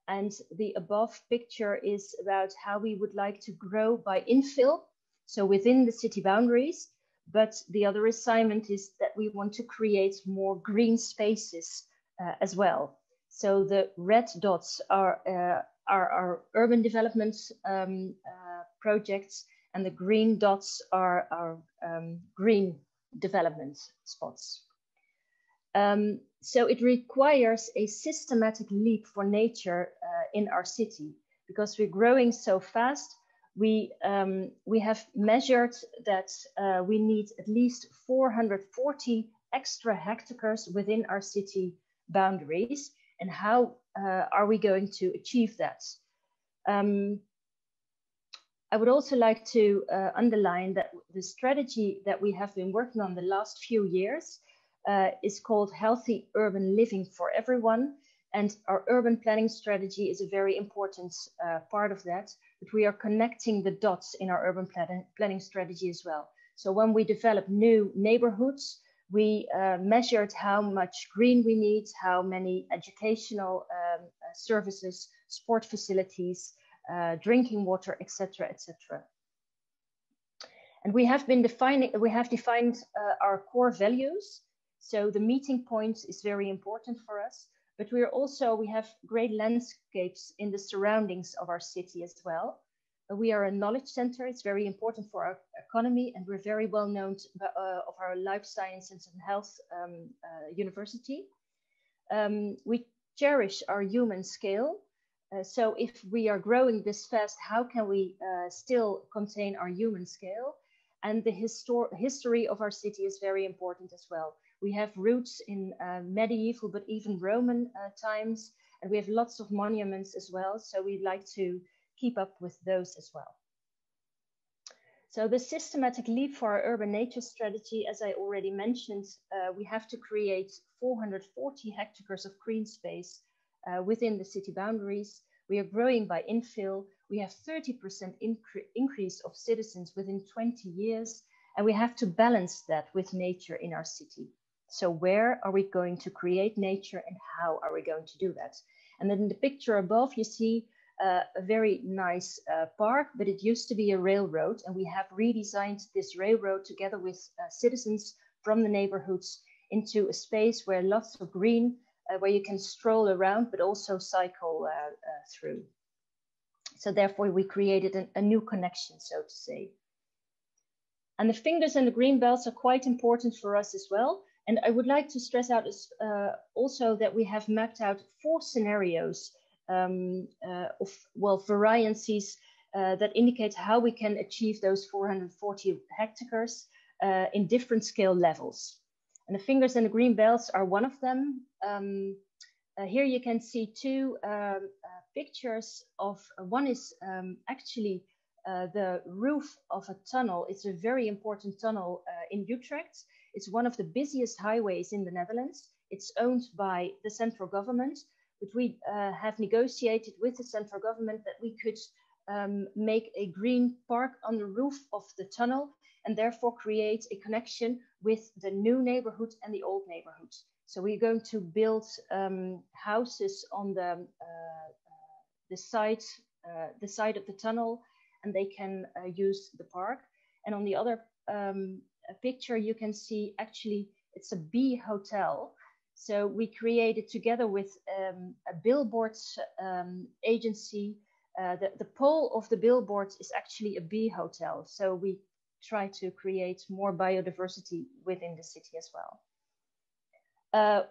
And the above picture is about how we would like to grow by infill, so within the city boundaries. But the other assignment is that we want to create more green spaces as well. So the red dots are our urban development projects, and the green dots are our green development spots. So it requires a systematic leap for nature in our city, because we're growing so fast. We have measured that we need at least 440 extra hectares within our city boundaries. And how are we going to achieve that? I would also like to underline that the strategy that we have been working on the last few years is called Healthy Urban Living for Everyone. And our urban planning strategy is a very important part of that. But we are connecting the dots in our urban planning strategy as well. So when we develop new neighborhoods, we measured how much green we need, how many educational services, sport facilities, drinking water, etc., etc. And we have defined our core values. So the meeting point is very important for us, but we have great landscapes in the surroundings of our city as well. We are a knowledge center. It's very important for our economy, and we're very well known of our life sciences and health university. We cherish our human scale. So if we are growing this fast, how can we still contain our human scale? And the history of our city is very important as well. We have roots in medieval, but even Roman times, and we have lots of monuments as well. So we'd like to keep up with those as well. So the systematic leap for our urban nature strategy, as I already mentioned, we have to create 440 hectares of green space within the city boundaries. We are growing by infill. We have 30% increase of citizens within 20 years, and we have to balance that with nature in our city. So where are we going to create nature, and how are we going to do that? And then in the picture above, you see a very nice park, but it used to be a railroad, and we have redesigned this railroad together with citizens from the neighborhoods into a space where lots of green, where you can stroll around, but also cycle through. So therefore we created a new connection, so to say. And the fingers and the green belts are quite important for us as well. And I would like to stress out also that we have mapped out 4 scenarios of variances that indicate how we can achieve those 440 hectares in different scale levels. And the fingers and the green belts are one of them. Here you can see 2 pictures of, one is actually the roof of a tunnel. It's a very important tunnel in Utrecht. It's one of the busiest highways in the Netherlands. It's owned by the central government, but we have negotiated with the central government that we could make a green park on the roof of the tunnel, and therefore create a connection with the new neighborhood and the old neighborhood. So we're going to build houses on the side of the tunnel, and they can use the park. And on the other picture, you can see actually it's a bee hotel. So we created together with a billboards agency. The pole of the billboards is actually a bee hotel. So we try to create more biodiversity within the city as well.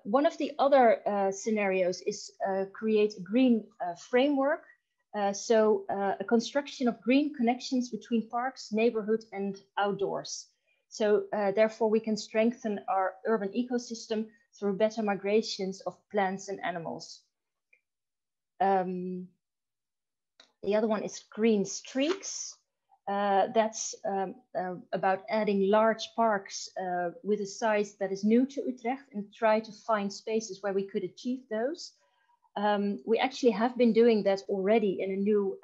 One of the other scenarios is create a green framework. So a construction of green connections between parks, neighborhood, and outdoors. So therefore we can strengthen our urban ecosystem through better migrations of plants and animals. The other one is green streaks. That's about adding large parks with a size that is new to Utrecht, and try to find spaces where we could achieve those. We actually have been doing that already in a new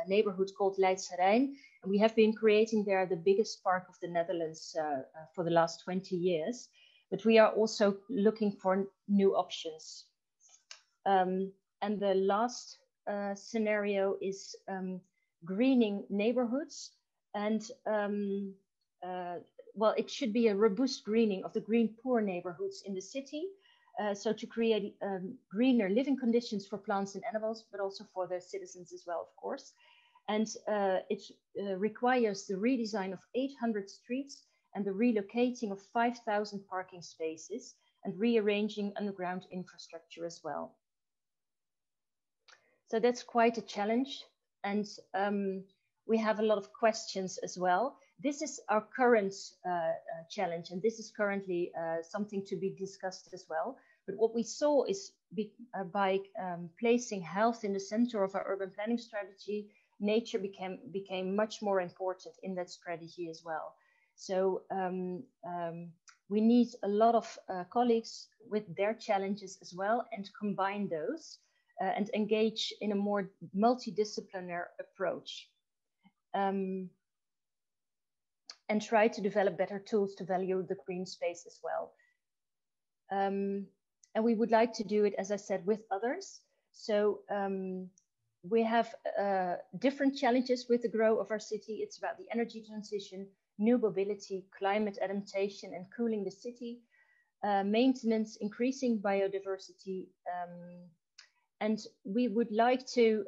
neighborhood called Erlijn, and we have been creating there the biggest park of the Netherlands for the last 20 years. But we are also looking for new options. And the last scenario is greening neighborhoods. And well, it should be a robust greening of the green poor neighborhoods in the city. So to create greener living conditions for plants and animals, but also for the citizens as well, of course. And it requires the redesign of 800 streets and the relocating of 5,000 parking spaces and rearranging underground infrastructure as well. So that's quite a challenge. And we have a lot of questions as well. This is our current challenge, and this is currently something to be discussed as well. But what we saw is by placing health in the center of our urban planning strategy, nature became much more important in that strategy as well. So we need a lot of colleagues with their challenges as well, and combine those and engage in a more multidisciplinary approach. And try to develop better tools to value the green space as well. And we would like to do it, as I said, with others. So we have different challenges with the growth of our city. It's about the energy transition, new mobility, climate adaptation and cooling the city, maintenance, increasing biodiversity, and we would like to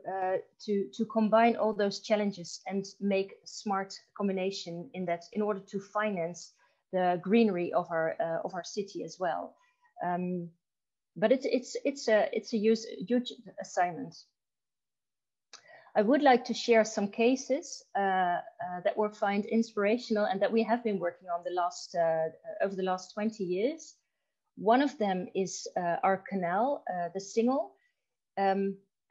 combine all those challenges and make a smart combination in that, in order to finance the greenery of our city as well. But it's a huge assignment. I would like to share some cases that we find inspirational and that we have been working on over the last 20 years. One of them is our canal, the Singel.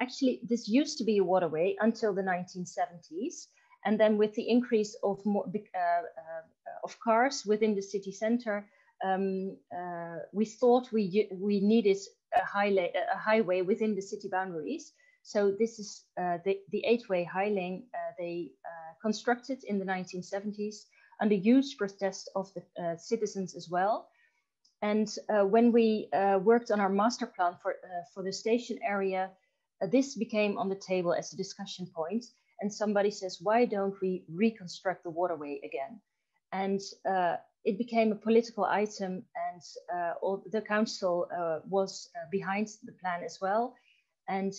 Actually, this used to be a waterway until the 1970s. And then with the increase of cars within the city center, we thought we needed a highway within the city boundaries. So this is the 8-way high lane they constructed in the 1970s under huge protest of the citizens as well. And when we worked on our master plan for the station area, this became on the table as a discussion point. And somebody says, why don't we reconstruct the waterway again? And it became a political item, and all the council was behind the plan as well. And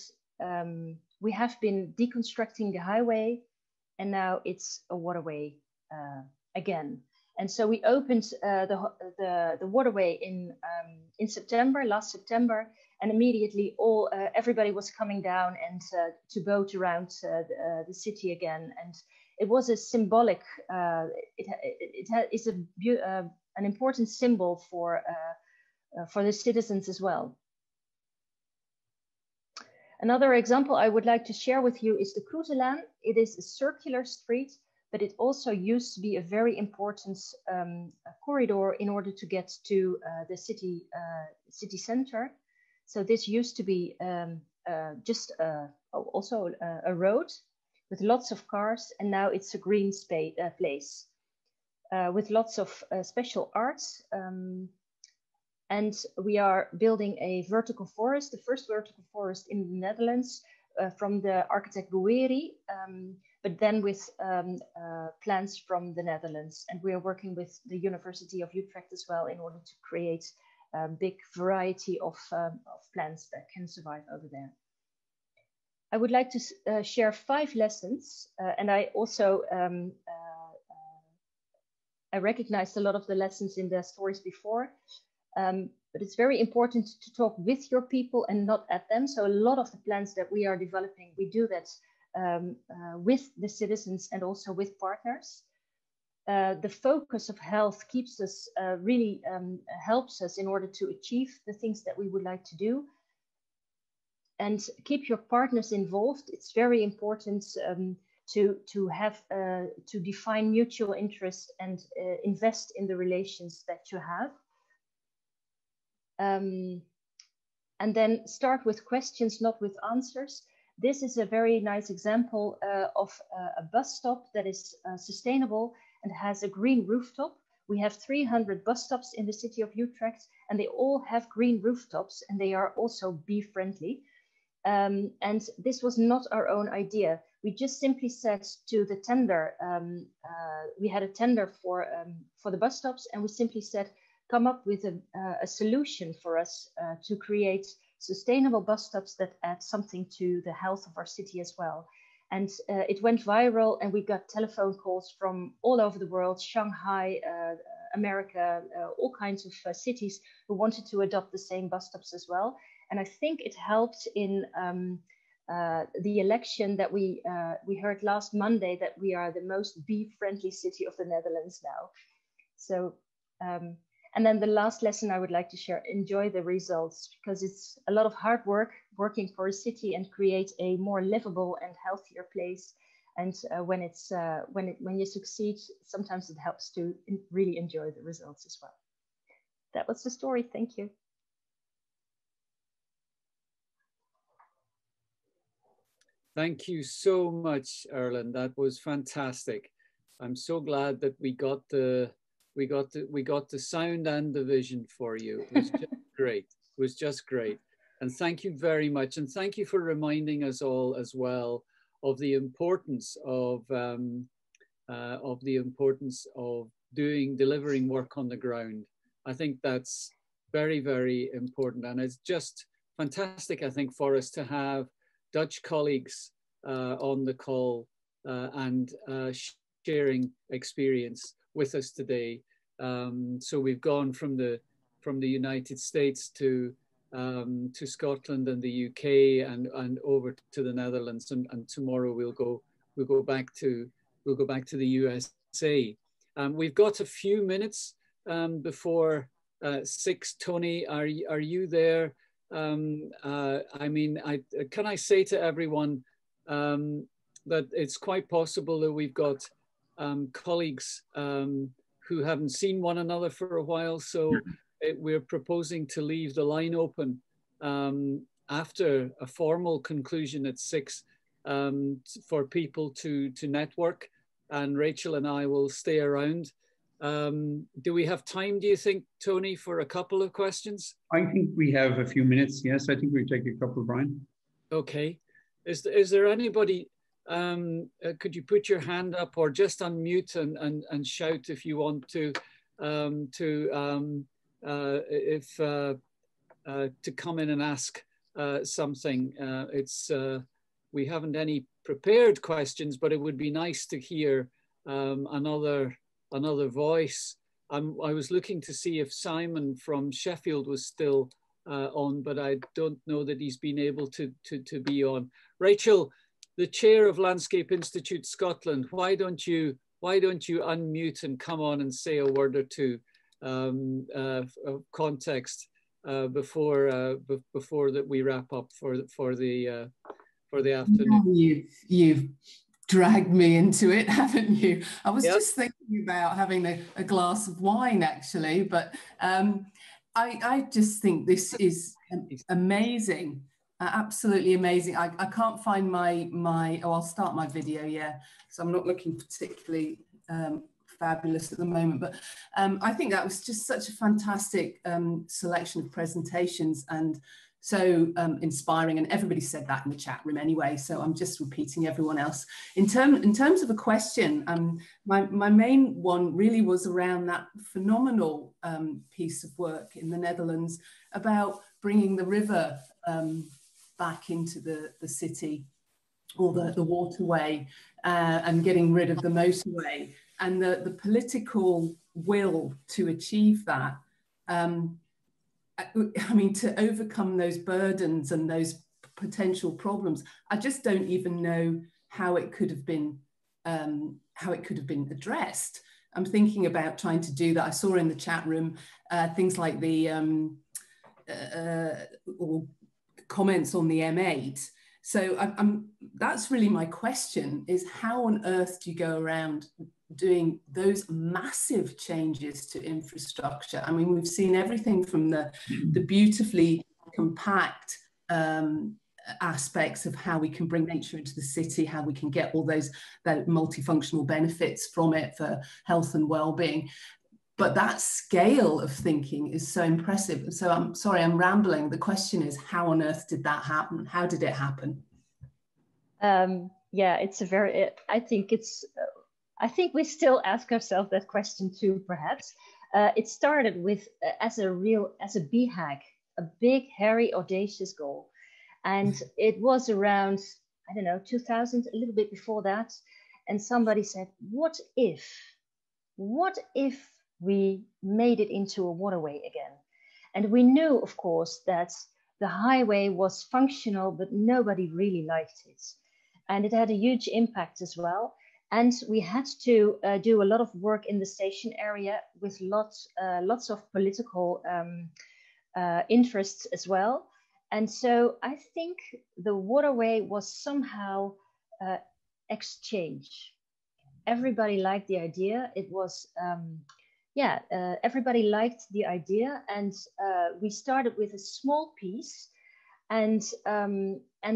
we have been deconstructing the highway, and now it's a waterway again. And so we opened the waterway in September, last September, and immediately everybody was coming down and to boat around the city again. And it was a symbolic. It's an important symbol for the citizens as well. Another example I would like to share with you is the Kruselaan. It is a circular street, but it also used to be a very important corridor in order to get to the city center. So this used to be just also a road with lots of cars, and now it's a green place with lots of special arts. And we are building a vertical forest, the first vertical forest in the Netherlands, from the architect Gueri, but then with plans from the Netherlands. And we are working with the University of Utrecht as well in order to create a big variety of plants that can survive over there. I would like to share 5 lessons, and I also I recognized a lot of the lessons in the stories before. But it's very important to talk with your people and not at them. So a lot of the plans that we are developing, we do that with the citizens and also with partners. The focus of health keeps us really helps us in order to achieve the things that we would like to do. And keep your partners involved. It's very important to have to define mutual interest and invest in the relations that you have. And then start with questions, not with answers. This is a very nice example of a bus stop that is sustainable and has a green rooftop. We have 300 bus stops in the city of Utrecht, and they all have green rooftops, and they are also bee friendly. And this was not our own idea. We just simply said to the tender, we had a tender for the bus stops, and we simply said, come up with a solution for us to create sustainable bus stops that add something to the health of our city as well. And it went viral, and we got telephone calls from all over the world, Shanghai, America, all kinds of cities who wanted to adopt the same bus stops as well. And I think it helped in the election that we heard last Monday, that we are the most bee-friendly city of the Netherlands now. So, and then the last lesson I would like to share, enjoy the results, because it's a lot of hard work working for a city and create a more livable and healthier place. And when you succeed, sometimes it helps to really enjoy the results as well. That was the story. Thank you. Thank you so much, Erlijn. That was fantastic. I'm so glad that we got the sound and the vision for you. It was just great. It was just great. And thank you very much. And thank you for reminding us all as well of the importance of the importance of delivering work on the ground. I think that's very, very important. And it's just fantastic, I think, for us to have Dutch colleagues on the call and sharing experience with us today. So we've gone from the United States to Scotland and the UK and over to the Netherlands, and tomorrow we'll go back to the USA. We've got a few minutes before 6. Tony, are you there? I mean, can I say to everyone that it's quite possible that we've got colleagues who haven't seen one another for a while, so we're proposing to leave the line open after a formal conclusion at 6 for people to network, and Rachel and I will stay around. Do we have time, do you think, Tony, for a couple of questions? I think we have a few minutes. Yes, I think we'll take a couple, Brian. Okay. Is there anybody, could you put your hand up or just unmute and shout if you want to come in and ask something. We haven't any prepared questions, but it would be nice to hear another voice. I was looking to see if Simon from Sheffield was still on, but I don't know that he's been able to be on. Rachel, the chair of Landscape Institute Scotland, why don't you unmute and come on and say a word or two of context before that we wrap up for the afternoon. You've dragged me into it, haven't you? I was just thinking about having a glass of wine, actually, but I just think this is amazing, absolutely amazing. I can't find I'll start my video, so I'm not looking particularly fabulous at the moment, but I think that was just such a fantastic selection of presentations and so inspiring, and everybody said that in the chat room anyway, so I'm just repeating everyone else. In terms of a question, my main one really was around that phenomenal piece of work in the Netherlands about bringing the river back into the city, or the waterway, and getting rid of the motorway, and the political will to achieve that. I mean, to overcome those burdens and those potential problems, I just don't even know how it could have been addressed. I'm thinking about trying to do that. I saw in the chat room things like the or comments on the M8. So that's really my question: is how on earth do you go around doing those massive changes to infrastructure? I mean, we've seen everything from the beautifully compact aspects of how we can bring nature into the city, how we can get all those multifunctional benefits from it for health and well-being. But that scale of thinking is so impressive. So I'm sorry, I'm rambling. The question is, how on earth did that happen? How did it happen? Yeah, it's a very, I think we still ask ourselves that question too, perhaps. It started with, as a BHAG, a big, hairy, audacious goal. And it was around, I don't know, 2000, a little bit before that. And somebody said, what if we made it into a waterway again? And we knew, of course, that the highway was functional, but nobody really liked it. And it had a huge impact as well. And we had to do a lot of work in the station area with lots of political interests as well. And so I think the waterway was somehow exchange. Everybody liked the idea. It was, everybody liked the idea. And we started with a small piece. And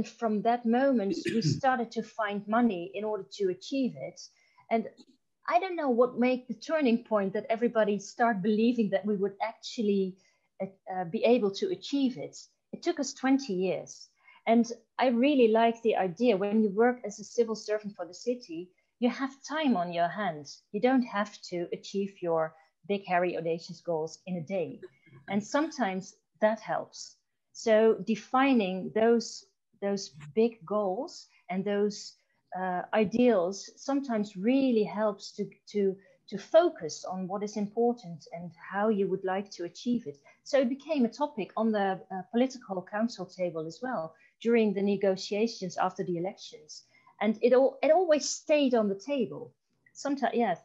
from that moment, we started to find money in order to achieve it. And I don't know what made the turning point that everybody started believing that we would actually be able to achieve it. It took us 20 years. And I really like the idea when you work as a civil servant for the city, you have time on your hands. You don't have to achieve your big, hairy, audacious goals in a day. And sometimes that helps. So defining those big goals and those ideals sometimes really helps to focus on what is important and how you would like to achieve it. So it became a topic on the political council table as well during the negotiations after the elections. And it always stayed on the table. Sometimes, yeah,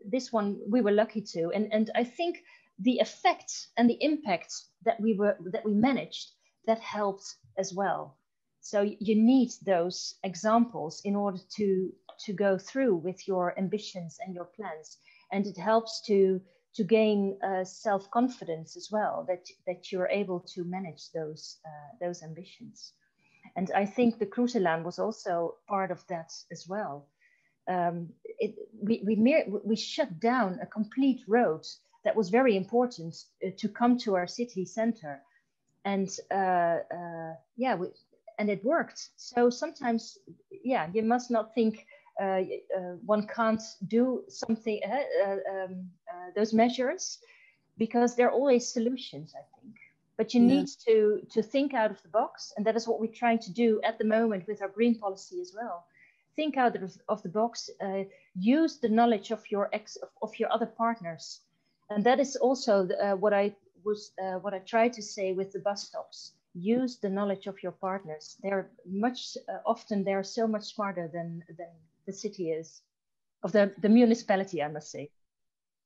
this one we were lucky to. And I think the effects and the impacts that we managed, that helped as well. So you need those examples in order to go through with your ambitions and your plans. And it helps to gain self-confidence as well, that you're able to manage those ambitions. And I think the Cruiselaan was also part of that as well. We shut down a complete road that was very important to come to our city center. And yeah, and it worked. So sometimes, yeah, you must not think one can't do something, those measures, because there are always solutions, I think. But you need to think out of the box, and that is what we're trying to do at the moment with our green policy as well. Think out of the box, use the knowledge of your other partners, and that is also what I tried to say with the bus stops. Use the knowledge of your partners. They're often they're so much smarter than the city is, of the municipality, I must say.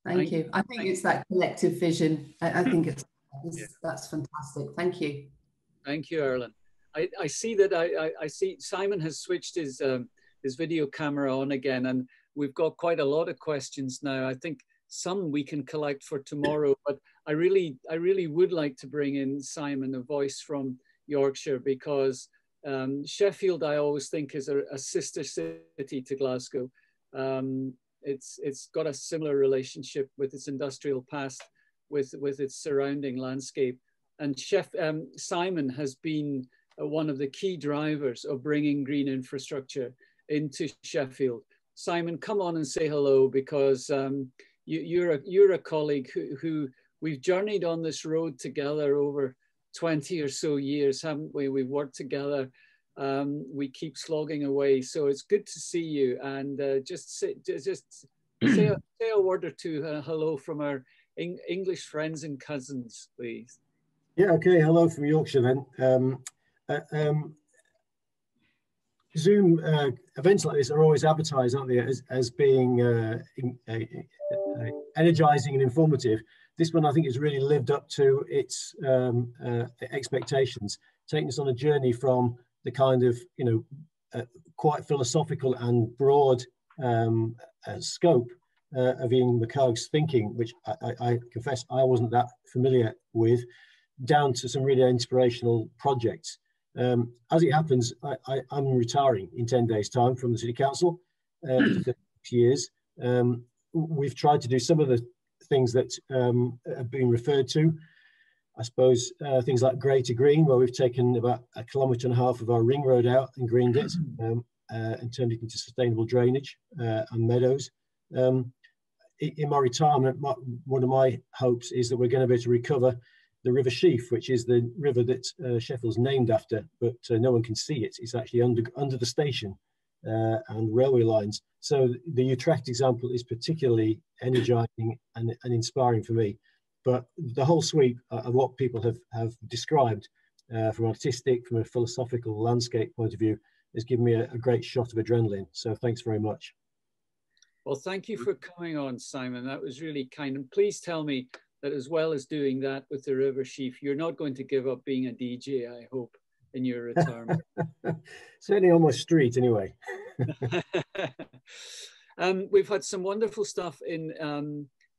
Thank you. I think it's that collective vision. I think that's fantastic. Thank you. Thank you, Erlijn. I see that I see Simon has switched his video camera on again, and we've got quite a lot of questions now. I think some we can collect for tomorrow, but I really would like to bring in Simon, a voice from Yorkshire, because Sheffield, I always think, is a sister city to Glasgow. It's got a similar relationship with its industrial past, with its surrounding landscape. And Simon has been one of the key drivers of bringing green infrastructure into Sheffield. Simon, come on and say hello, because you're a colleague who we've journeyed on this road together over 20 or so years, haven't we? We've worked together. We keep slogging away. So it's good to see you. And just say a word or two, hello from our English friends and cousins, please. Yeah, okay. Hello from Yorkshire then. Zoom events like this are always advertised, aren't they, as being energizing and informative. This one, I think, has really lived up to its expectations, taking us on a journey from the kind of, quite philosophical and broad scope of Ian McHarg's thinking, which I confess I wasn't that familiar with, down to some really inspirational projects. As it happens, I'm retiring in 10 days' time from the City Council for 6 years. We've tried to do some of the things that have been referred to. I suppose things like grey to green, where we've taken about 1.5 kilometres of our ring road out and greened it and turned it into sustainable drainage and meadows. In my retirement, one of my hopes is that we're going to be able to recover the River Sheaf, which is the river that Sheffield's named after, but no one can see it. It's actually under the station and railway lines. So the Utrecht example is particularly energizing and inspiring for me. But the whole sweep of what people have described from an artistic, from a philosophical landscape point of view, has given me a great shot of adrenaline. So thanks very much. Well, thank you for coming on, Simon. That was really kind. And please tell me that as well as doing that with the River Sheaf, you're not going to give up being a DJ, I hope, in your retirement. Certainly on my street, anyway. We've had some wonderful stuff in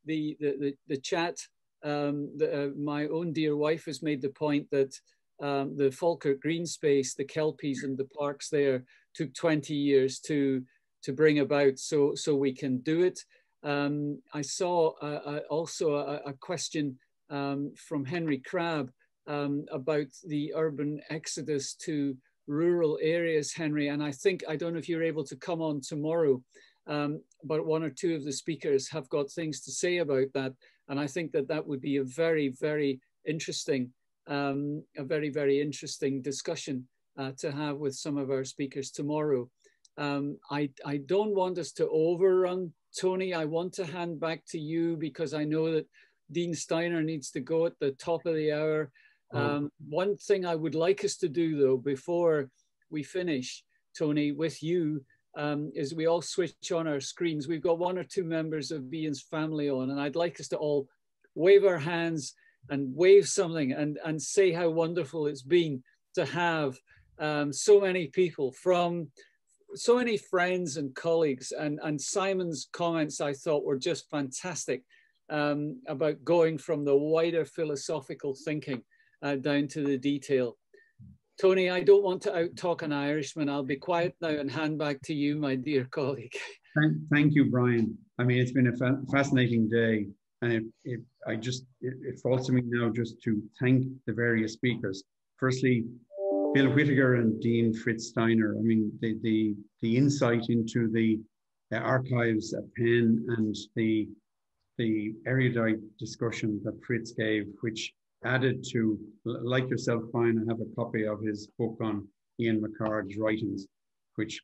the chat. My own dear wife has made the point that the Falkirk green space, the Kelpies and the parks there took 20 years to bring about, so we can do it. I saw also a question from Henry Crabb about the urban exodus to rural areas, Henry, and I don't know if you're able to come on tomorrow but one or two of the speakers have got things to say about that. And I think that that would be a very, very interesting, discussion to have with some of our speakers tomorrow. I don't want us to overrun, Tony. I want to hand back to you because I know that Dean Steiner needs to go at the top of the hour. One thing I would like us to do, though, before we finish, Tony, with you, is we all switch on our screens. We've got one or two members of Ian's family on, and I'd like us to all wave our hands and wave something and say how wonderful it's been to have so many people from so many friends and colleagues. And Simon's comments, I thought, were just fantastic about going from the wider philosophical thinking down to the detail. Tony, I don't want to out-talk an Irishman. I'll be quiet now and hand back to you, my dear colleague. Thank you, Brian. I mean, it's been a fascinating day. And it falls to me now just to thank the various speakers. Firstly, Bill Whitaker and Dean Fritz Steiner. I mean, the insight into the archives at Penn and the erudite discussion that Fritz gave, which added to, like yourself, Brian, I have a copy of his book on Ian McHarg's writings, which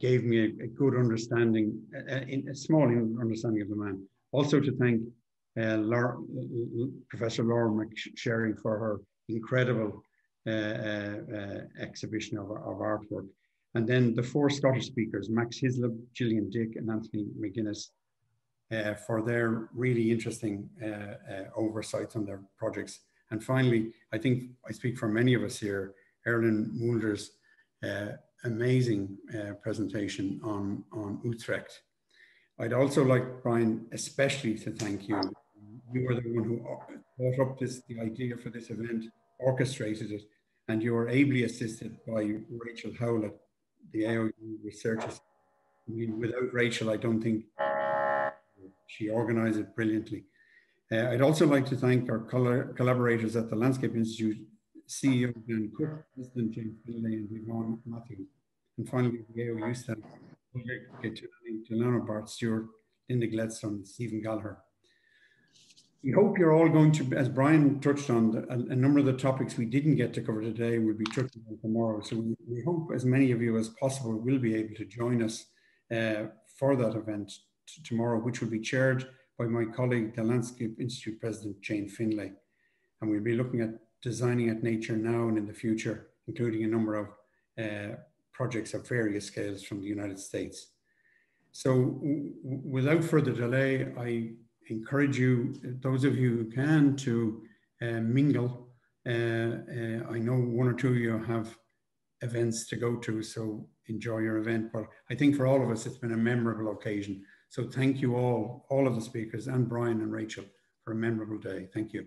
gave me a good understanding, a small understanding of the man. Also to thank Professor Laurel McSherry for her incredible exhibition of artwork. And then the four Scottish speakers, Max Hislop, Gillian, Dick, and Anthony McGuinness, for their really interesting oversights on their projects. And finally, I think I speak for many of us here, Erlijn Mulder's amazing presentation on Utrecht. I'd also like, Brian, especially to thank you. You were the one who brought up the idea for this event, orchestrated it, and you were ably assisted by Rachel Howlett, the AOU researchers. I mean, without Rachel, I don't think she organized it brilliantly. I'd also like to thank our collaborators at the Landscape Institute, CEO Dan Cook, President James Finlay, and Yvonne Matthews. And finally, the AOU staff, Delano, Bart Stewart, Linda Gladstone, Stephen Gallagher. We hope you're all going to, as Brian touched on, a number of the topics we didn't get to cover today will be touched on tomorrow. So we hope as many of you as possible will be able to join us for that event tomorrow, which will be chaired by my colleague, the Landscape Institute President, Jane Finlay. And we'll be looking at designing at nature now and in the future, including a number of projects of various scales from the United States. So without further delay, I encourage you, those of you who can, to mingle. I know one or two of you have events to go to, so enjoy your event. But I think for all of us, it's been a memorable occasion. So thank you all of the speakers, and Brian and Rachel, for a memorable day. Thank you.